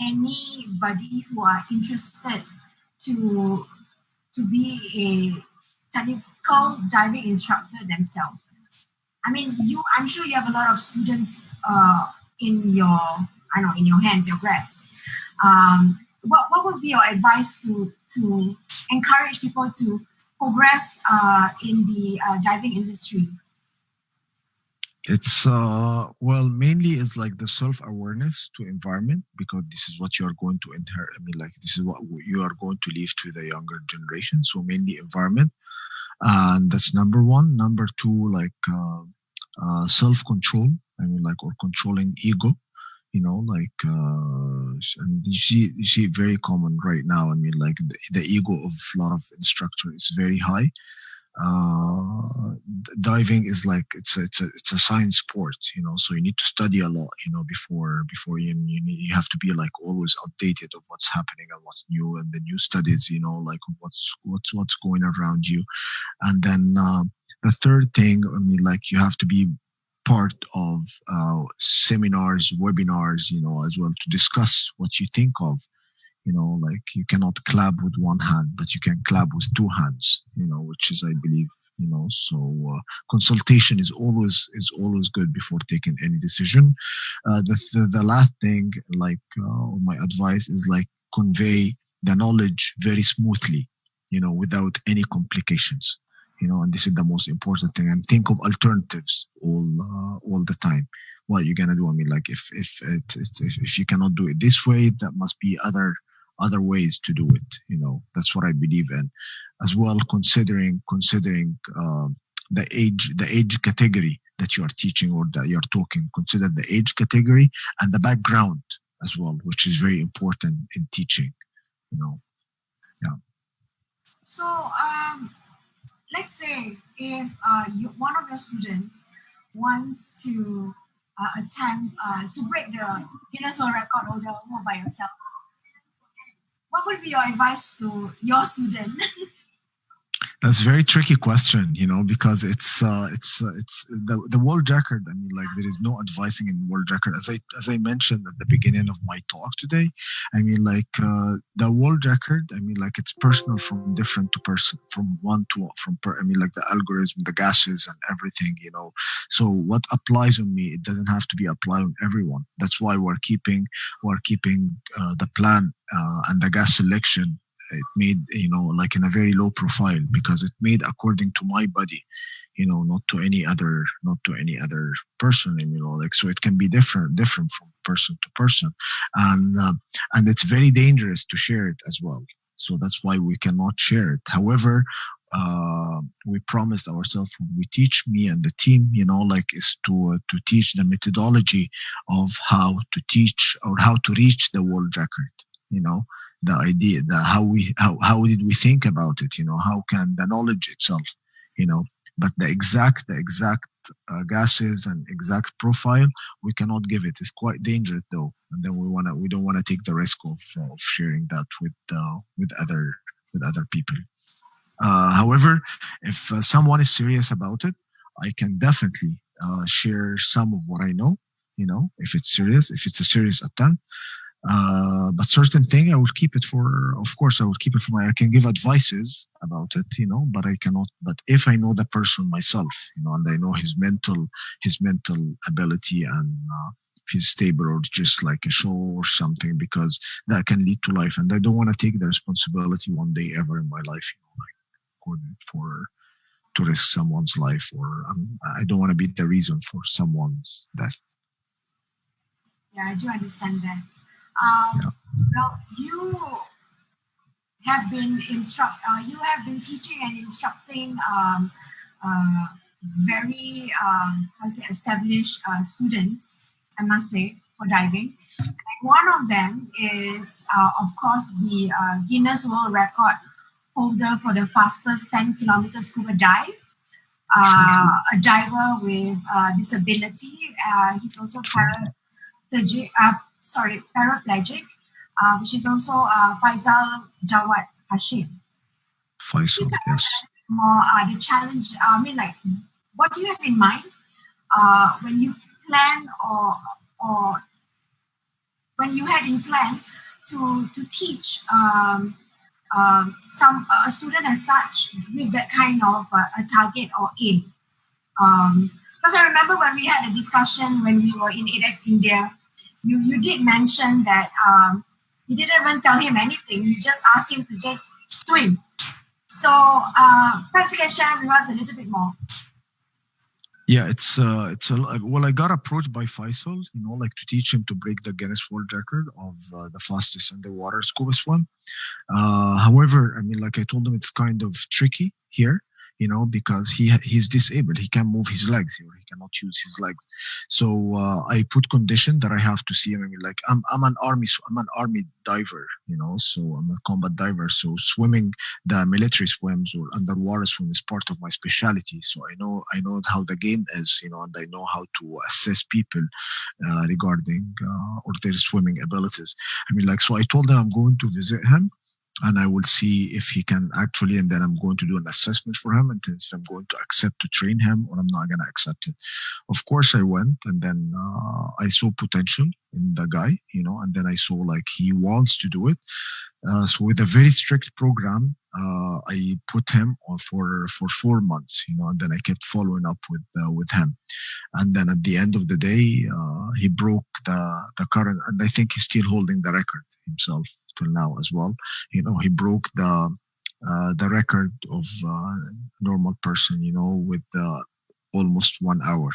anybody who are interested to be a technical diving instructor themselves? I mean, I'm sure you have a lot of students in your hands, your reps. What would be your advice to encourage people to progress in the diving industry? It's well, mainly is like the self-awareness to environment, because this is what you are going to inherit. I mean, like this is what you are going to leave to the younger generation. So mainly environment, and that's number one. Number two, like self-control. I mean, like, or controlling ego. Like and you see it very common right now. I mean, like the ego of a lot of instructors is very high. Diving is like it's a science sport, so you need to study a lot, before you have to be like always updated of what's happening and what's new, and the new studies, like what's going around you. And then the third thing, I mean, like you have to be part of seminars, webinars, as well, to discuss what you think of. Like you cannot clap with one hand, but you can clap with two hands, which is, I believe, so consultation is always good before taking any decision. The last thing, like my advice is like convey the knowledge very smoothly, without any complications, and this is the most important thing. And think of alternatives all the time. What you're gonna do? I mean, like if you cannot do it this way, that must be other ways to do it. That's what I believe in, as well. Considering the age category that you are teaching or that you are talking. Consider the age category and the background as well, which is very important in teaching. Yeah. So let's say if one of your students wants to attempt to break the Guinness World Record all by yourself, what would be your advice to your student? That's a very tricky question, because it's the world record. I mean, like there is no advising in world record. As I mentioned at the beginning of my talk today, I mean, like the world record. I mean, like it's personal from different to person, from one to from. I mean, like the algorithm, the gases, and everything. So what applies on me, it doesn't have to be applied on everyone. That's why we're keeping the plan and the gas selection. It made like in a very low profile, because it made according to my body, not to any other person. And like, so it can be different from person to person. And it's very dangerous to share it as well. So that's why we cannot share it. However, we promised ourselves, we teach, me and the team, like, is to teach the methodology of how to teach or how to reach the world record. The idea, how did we think about it? How can the knowledge itself, but the exact gases and exact profile, we cannot give it. It's quite dangerous though, and then we don't want to take the risk of sharing that with other people. However, if someone is serious about it, I can definitely share some of what I know. If it's a serious attempt. But certain thing, I would keep it for. Of course, I would keep it for I can give advices about it, but I cannot. But if I know the person myself, and I know his mental ability, and if he's stable, or just like a show or something, because that can lead to life, and I don't want to take the responsibility one day ever in my life, to risk someone's life, or I don't want to be the reason for someone's death. Yeah, I do understand that. Yeah. Well, you have been teaching and instructing very established students, I must say, for diving. And one of them is, of course, the Guinness World Record holder for the fastest 10-kilometer scuba dive. A diver with disability. He's also paraplegic, which is also Faisal Jawad Hashim. Faisal, yes. More the challenge. I mean, like, what do you have in mind when you plan or when you had in plan to teach a student as such with that kind of a target or aim? Because I remember when we had a discussion when we were in ADEX India, you did mention that you didn't even tell him anything. You just asked him to just swim. So perhaps you can share with us a little bit more. Yeah, well, I got approached by Faisal, like to teach him to break the Guinness World Record of the fastest underwater scuba swim. However, I mean, like I told him, it's kind of tricky here, because he's disabled. He can't move his legs, he cannot use his legs. So I put condition that I have to see him. I mean, like I'm an army diver, so I'm a combat diver. So swimming, the military swims or underwater swim is part of my specialty. So I know how the game is, and I know how to assess people regarding or their swimming abilities. I mean, like, so I told him I'm going to visit him, and I will see if he can actually, and then I'm going to do an assessment for him, and then if I'm going to accept to train him or I'm not going to accept it. Of course, I went, and then I saw potential in the guy, and then I saw like he wants to do it. So with a very strict program, I put him on for 4 months, and then I kept following up with him. And then at the end of the day, he broke the current, and I think he's still holding the record himself till now as well. He broke the record of normal person, with almost 1 hour.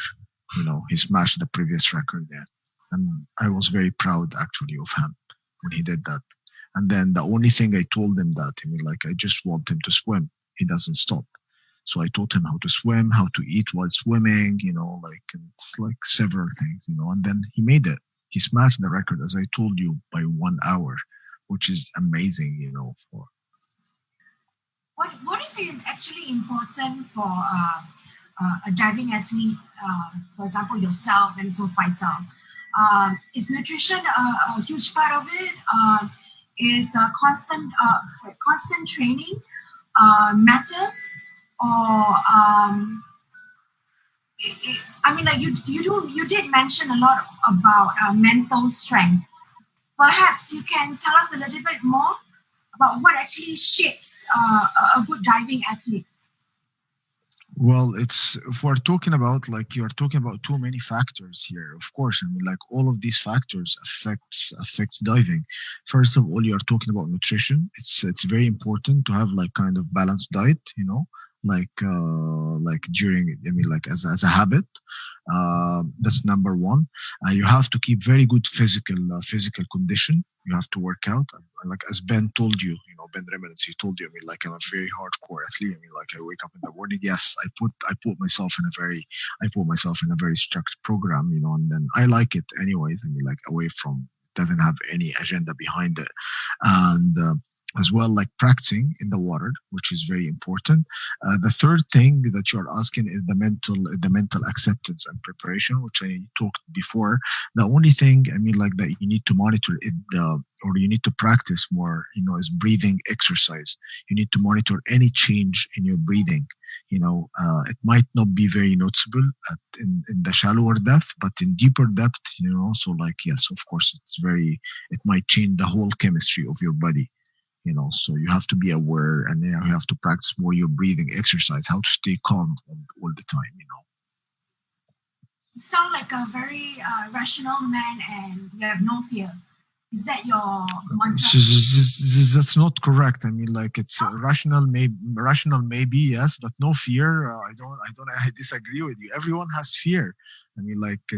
He smashed the previous record there, and I was very proud actually of him when he did that. And then the only thing I told him that, I mean, like, I just want him to swim. He doesn't stop. So I taught him how to swim, how to eat while swimming, like, it's like several things, and then he made it. He smashed the record, as I told you, by 1 hour, which is amazing, for. What is actually important for a diving athlete, for example, yourself and so Faisal? Is nutrition a huge part of it? Is constant training matters, or I mean, like you did mention a lot about mental strength. Perhaps you can tell us a little bit more about what actually shapes a good diving athlete. Well, it's if we're talking about like you're talking about too many factors here. Of course, I mean like all of these factors affects diving. First of all, you're talking about nutrition. It's very important to have like kind of balanced diet. Like during I mean like as a habit. That's number one. You have to keep very good physical condition. You have to work out. Like as Ben told you, Ben Reminence, he told you. I mean, like I'm a very hardcore athlete. I mean, like I wake up in the morning. Yes, I put myself in a very strict program. And then I like it anyways. I mean, like away from doesn't have any agenda behind it, and as well like practicing in the water, which is very important. The third thing that you're asking is the mental acceptance and preparation, which I talked before. The only thing I mean like that you need to monitor it, or you need to practice more, is breathing exercise. You need to monitor any change in your breathing. It might not be very noticeable in the shallower depth, but in deeper depth, so like, yes, of course, it might change the whole chemistry of your body. So you have to be aware, and then you have to practice more your breathing exercise, how to stay calm all the time. You sound like a very rational man, and you have no fear. Is that your mantra? That's not correct. I mean, like it's rational, maybe yes, but no fear. I disagree with you. Everyone has fear. I mean, like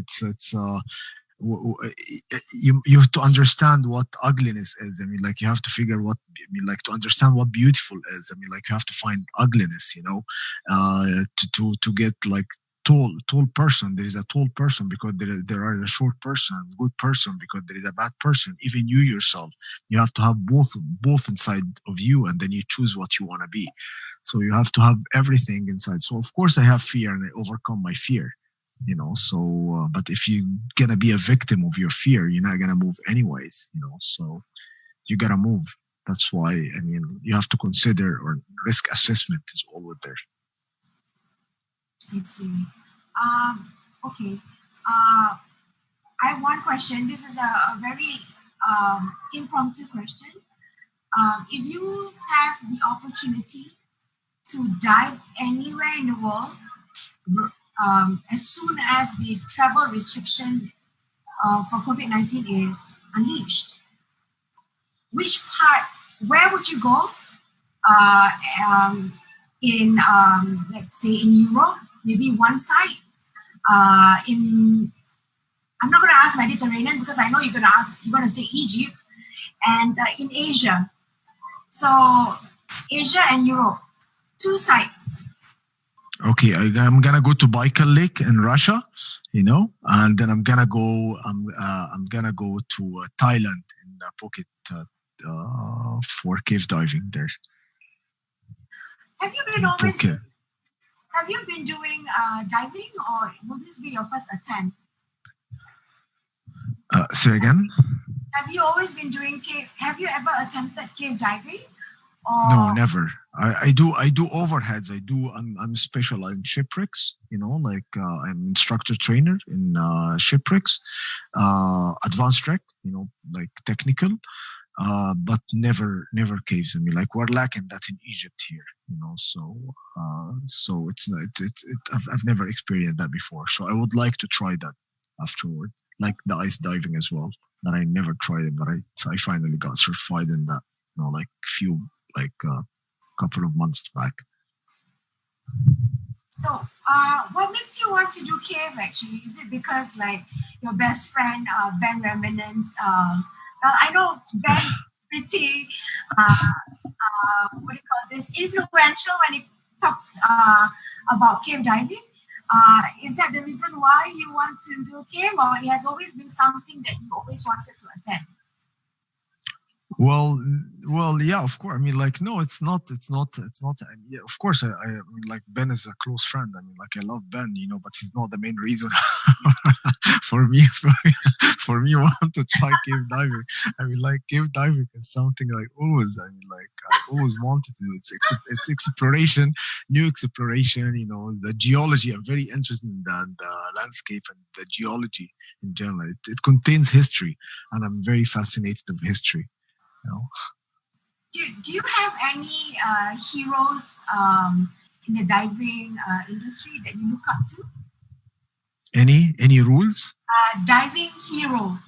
you have to understand what ugliness is. I mean, like you have to figure to understand what beautiful is. I mean, like you have to find ugliness, to get like tall person. There is a tall person because there are a short person, good person because there is a bad person. Even you yourself, you have to have both inside of you, and then you choose what you want to be. So you have to have everything inside. So of course I have fear, and I overcome my fear. But if you're gonna be a victim of your fear, you're not gonna move anyways. So you gotta move. That's why I mean you have to consider, or risk assessment is always there. I see. Okay. I have one question. This is a very impromptu question. If you have the opportunity to dive anywhere in the world, as soon as the travel restriction for COVID-19 is unleashed, where would you go? Uh, um, let's say in Europe, maybe one side. I'm not going to ask Mediterranean because I know you're going to say Egypt, and in Asia. So Asia and Europe, two sides. Okay, I'm gonna go to Baikal Lake in Russia, and then I'm gonna go to Thailand in Phuket for cave diving there. Have you been doing diving, or will this be your first attempt? Say again? Have you always been doing cave? Have you ever attempted cave diving? No, never. I do overheads. I'm specialized in shipwrecks. I'm instructor trainer in shipwrecks, advanced track. Like technical, but never caves. I mean, like we're lacking that in Egypt here. So it's not. I've never experienced that before. So I would like to try that afterward, like the ice diving as well. That I never tried it, but I finally got certified in that. Like couple of months back. So, what makes you want to do cave actually? Is it because like your best friend, Ben Reminence, well, I know Ben pretty, what do you call this, influential when he talks about cave diving. Is that the reason why you want to do cave, or it has always been something that you always wanted to attend? Well, well, yeah, of course. I mean, like, no, it's not. Yeah, of course. I mean, like, Ben is a close friend. I mean, like, I love Ben, but he's not the main reason for me. For me, want to try cave diving. I mean, like, cave diving is something like always. I mean, like, I always wanted to. It's exploration, new exploration. The geology. I'm very interested in the landscape and the geology in general. It contains history, and I'm very fascinated of history. You know. Do you have any heroes in the diving industry that you look up to? Any rules? Diving hero.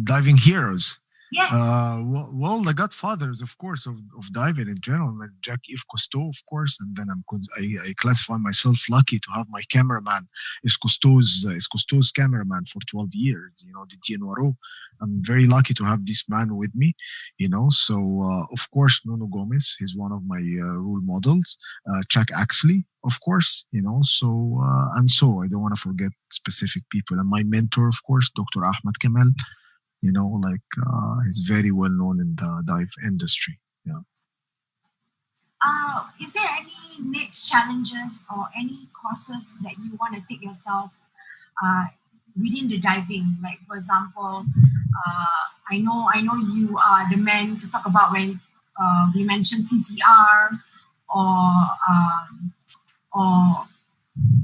Diving heroes. Yes. Well, the godfathers, of course, of diving in general, like Jacques-Yves Cousteau, of course, and then I classify myself lucky to have my cameraman is Cousteau's cameraman for 12 years. Didier Noirot. I'm very lucky to have this man with me. So of course, Nuno Gomez is one of my role models. Chuck Axley, of course. So I don't want to forget specific people, and my mentor, of course, Dr. Ahmed Kamel. He's very well known in the dive industry. Yeah. Is there any next challenges or any courses that you want to take yourself within the diving? Like, for example, I know you are the man to talk about when we mentioned CCR or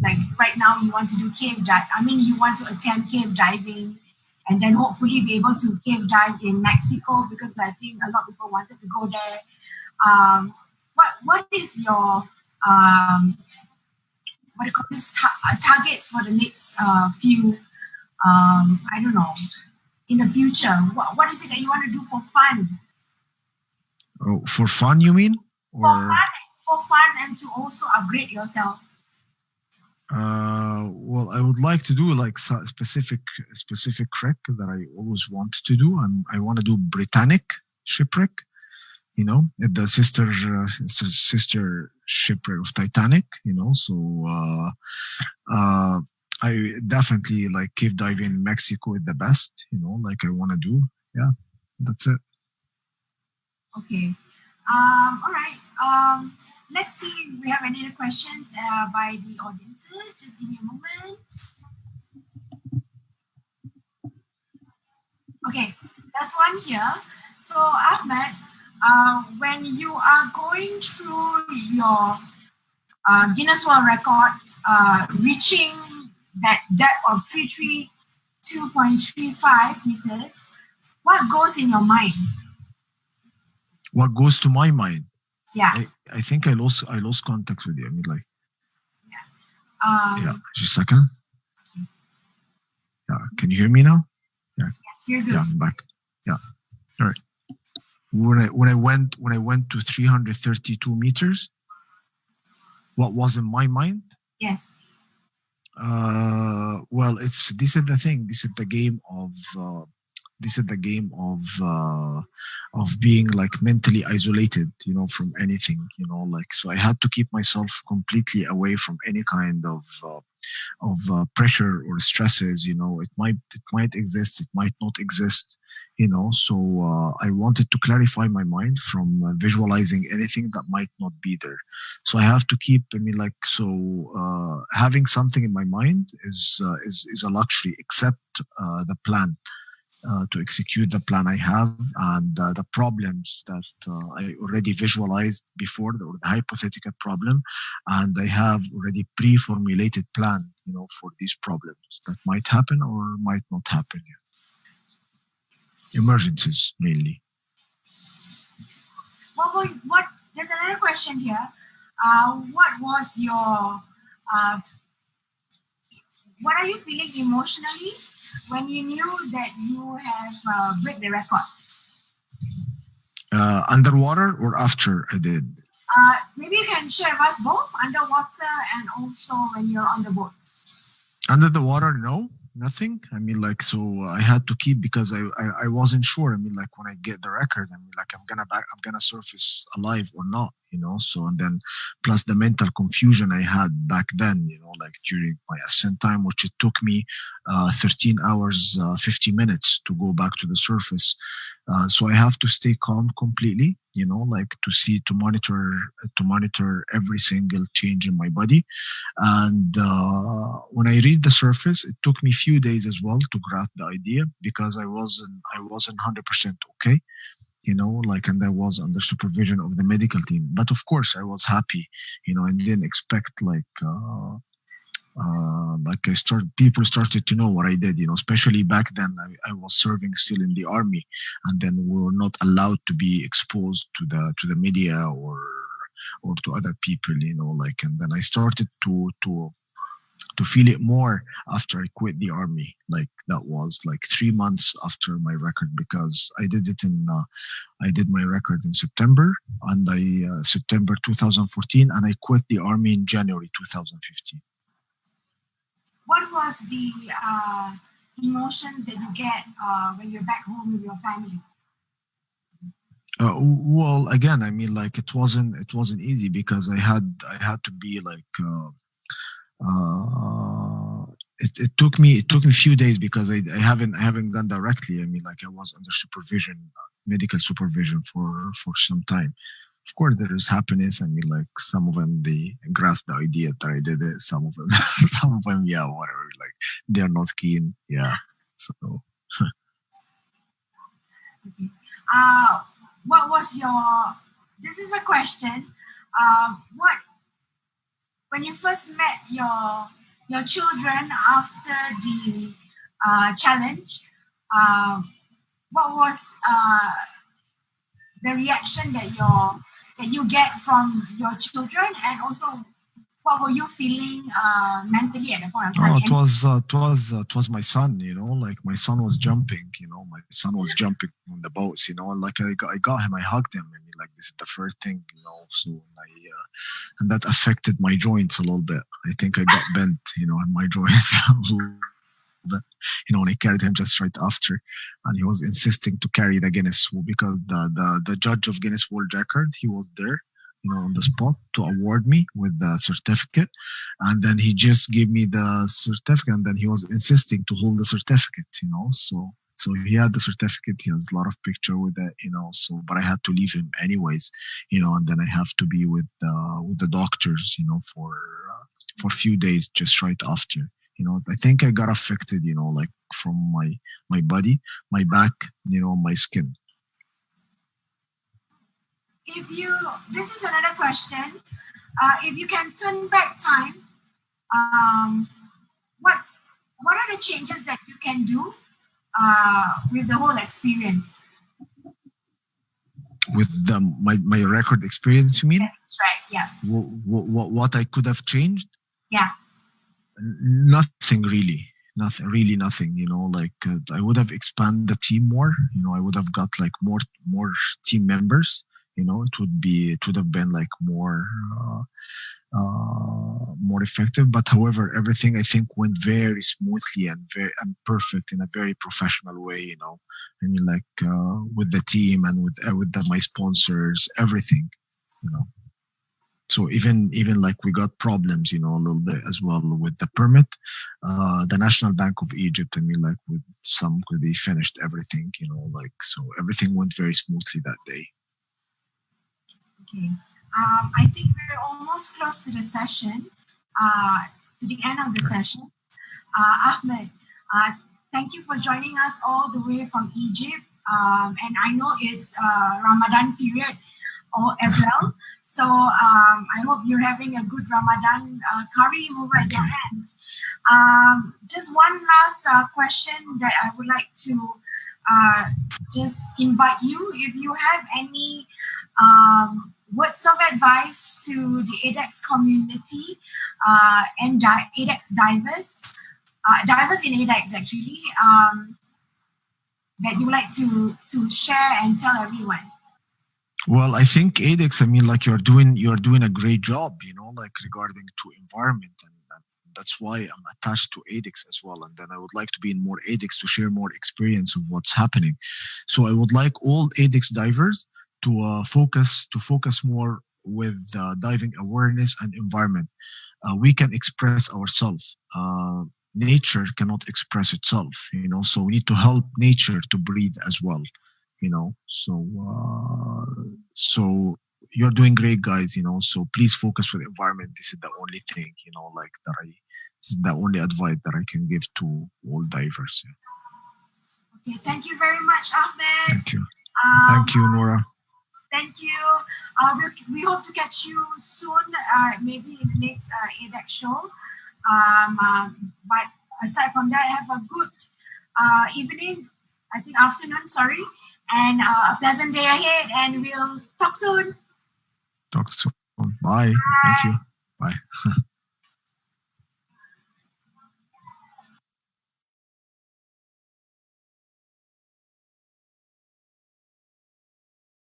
like right now you want to do cave dive. I mean, you want to attempt cave diving and then hopefully be able to cave dive in Mexico, because I think a lot of people wanted to go there. What is your what do you call this targets for the next few I don't know, in the future? What is it that you want to do for fun? Oh, for fun, you mean? Or for fun and to also upgrade yourself. Well, I would like to do like specific wreck that I always wanted to do. I want to do Britannic shipwreck. The sister shipwreck of Titanic. So I definitely like cave diving in Mexico is the best. Like I want to do. Yeah, that's it. Okay. All right. Let's see if we have any other questions by the audiences. Just give me a moment. Okay, there's one here. So Ahmed, when you are going through your Guinness World Record, reaching that depth of 332.35 meters, what goes in your mind? What goes to my mind? Yeah. I think I lost contact with you. I mean, like. Yeah. Just a second. Yeah. Can you hear me now? Yeah. Yes, you're good. Yeah, I'm back. Yeah. All right. When I went to 332 meters, what was in my mind? Yes. Well, this is the thing. This is the game of. This is the game of being like mentally isolated, from anything, like, so I had to keep myself completely away from any kind of pressure or stresses. It might exist, it might not exist, so I wanted to clarify my mind from visualizing anything that might not be there. So I have to keep, having something in my mind is a luxury, except the plan. To execute the plan I have, and the problems that I already visualized before, the hypothetical problem, and I have already pre-formulated plan, for these problems that might happen or might not happen. Emergencies mainly. What? There's another question here. What was your? What are you feeling emotionally when you knew that you have break the record? Underwater or after I did? Maybe you can share with us both, underwater and also when you're on the boat. Under the water, no, nothing. So I had to keep, because I wasn't sure. When I get the record, I'm gonna surface alive or not. So, and then plus the mental confusion I had back then, like during my ascent time, which it took me 13 hours, 50 minutes to go back to the surface. So I have to stay calm completely, like to monitor every single change in my body. And when I reached the surface, it took me a few days as well to grasp the idea, because I wasn't 100% okay, and I was under supervision of the medical team. But of course, I was happy, and didn't expect people started to know what I did, especially back then. I was serving still in the army, and then we were not allowed to be exposed to the media or to other people, and then I started to feel it more after I quit the army. Like that was like 3 months after my record, because I did my record in September, and September 2014, and I quit the army in January 2015. What was the emotions that you get when you're back home with your family? Well, again, I mean, like it wasn't easy, because I had to be like. It took me a few days, because I haven't gone directly. I mean, like I was under supervision, medical supervision for some time. Of course, there is happiness. I mean, like some of them, they grasp the idea that I did it. Some of them, yeah, whatever. Like they're not keen. Yeah. So. Okay. What was your? This is a question. When you first met your children after the challenge, what was the reaction that you get from your children, and also what were you feeling mentally at the point of time? It was my son, like my son was jumping, my son was jumping on the boats, like I got him, I hugged him. I mean, like this is the first thing, so and that affected my joints a little bit. I think I got bent, in my joints a little bit, and I carried him just right after, and he was insisting to carry the Guinness, because the judge of Guinness World Record, he was there, on the spot to award me with the certificate. And then he just gave me the certificate, and then he was insisting to hold the certificate, so he had the certificate. He has a lot of picture with it, but I had to leave him anyways, and then I have to be with the doctors, for a few days just right after. I think I got affected, like from my body, my back, my skin. This is another question. If you can turn back time, what are the changes that you can do with the whole experience? With my record experience, you mean? Yes, that's right. Yeah. What I could have changed? Yeah. Nothing really. Nothing. Like I would have expanded the team more. I would have got like more team members. It would have been like more effective. But however, everything I think went very smoothly and perfect in a very professional way. I mean, like with the team and with my sponsors, everything. So even like we got problems, a little bit as well with the permit. The National Bank of Egypt, I mean, like with they finished everything, like, so everything went very smoothly that day. Okay. I think we're almost close to the session, to the end of the session. Ahmed, thank you for joining us all the way from Egypt. And I know it's Ramadan period as well. So I hope you're having a good Ramadan Kareem over at your end. Just one last question that I would like to just invite you, if you have any words of advice to the ADEX community and ADEX divers in ADEX actually, that you would like to share and tell everyone. Well, I think ADEX, I mean, like you're doing a great job, like regarding to environment, and that's why I'm attached to ADEX as well. And then I would like to be in more ADEX to share more experience of what's happening. So I would like all ADEX divers to focus more with diving awareness and environment. We can express ourselves. Nature cannot express itself, so we need to help nature to breathe as well, so you're doing great, guys, so please focus for the environment. This is the only thing, like this is the only advice that I can give to all divers. Okay, thank you very much, Ahmed. Thank you. Thank you, Nora. Thank you. We hope to catch you soon, maybe in the next ADEX show. But aside from that, have a good evening, I think afternoon, sorry, and a pleasant day ahead, and we'll talk soon. Talk soon. Bye. Thank you. Bye.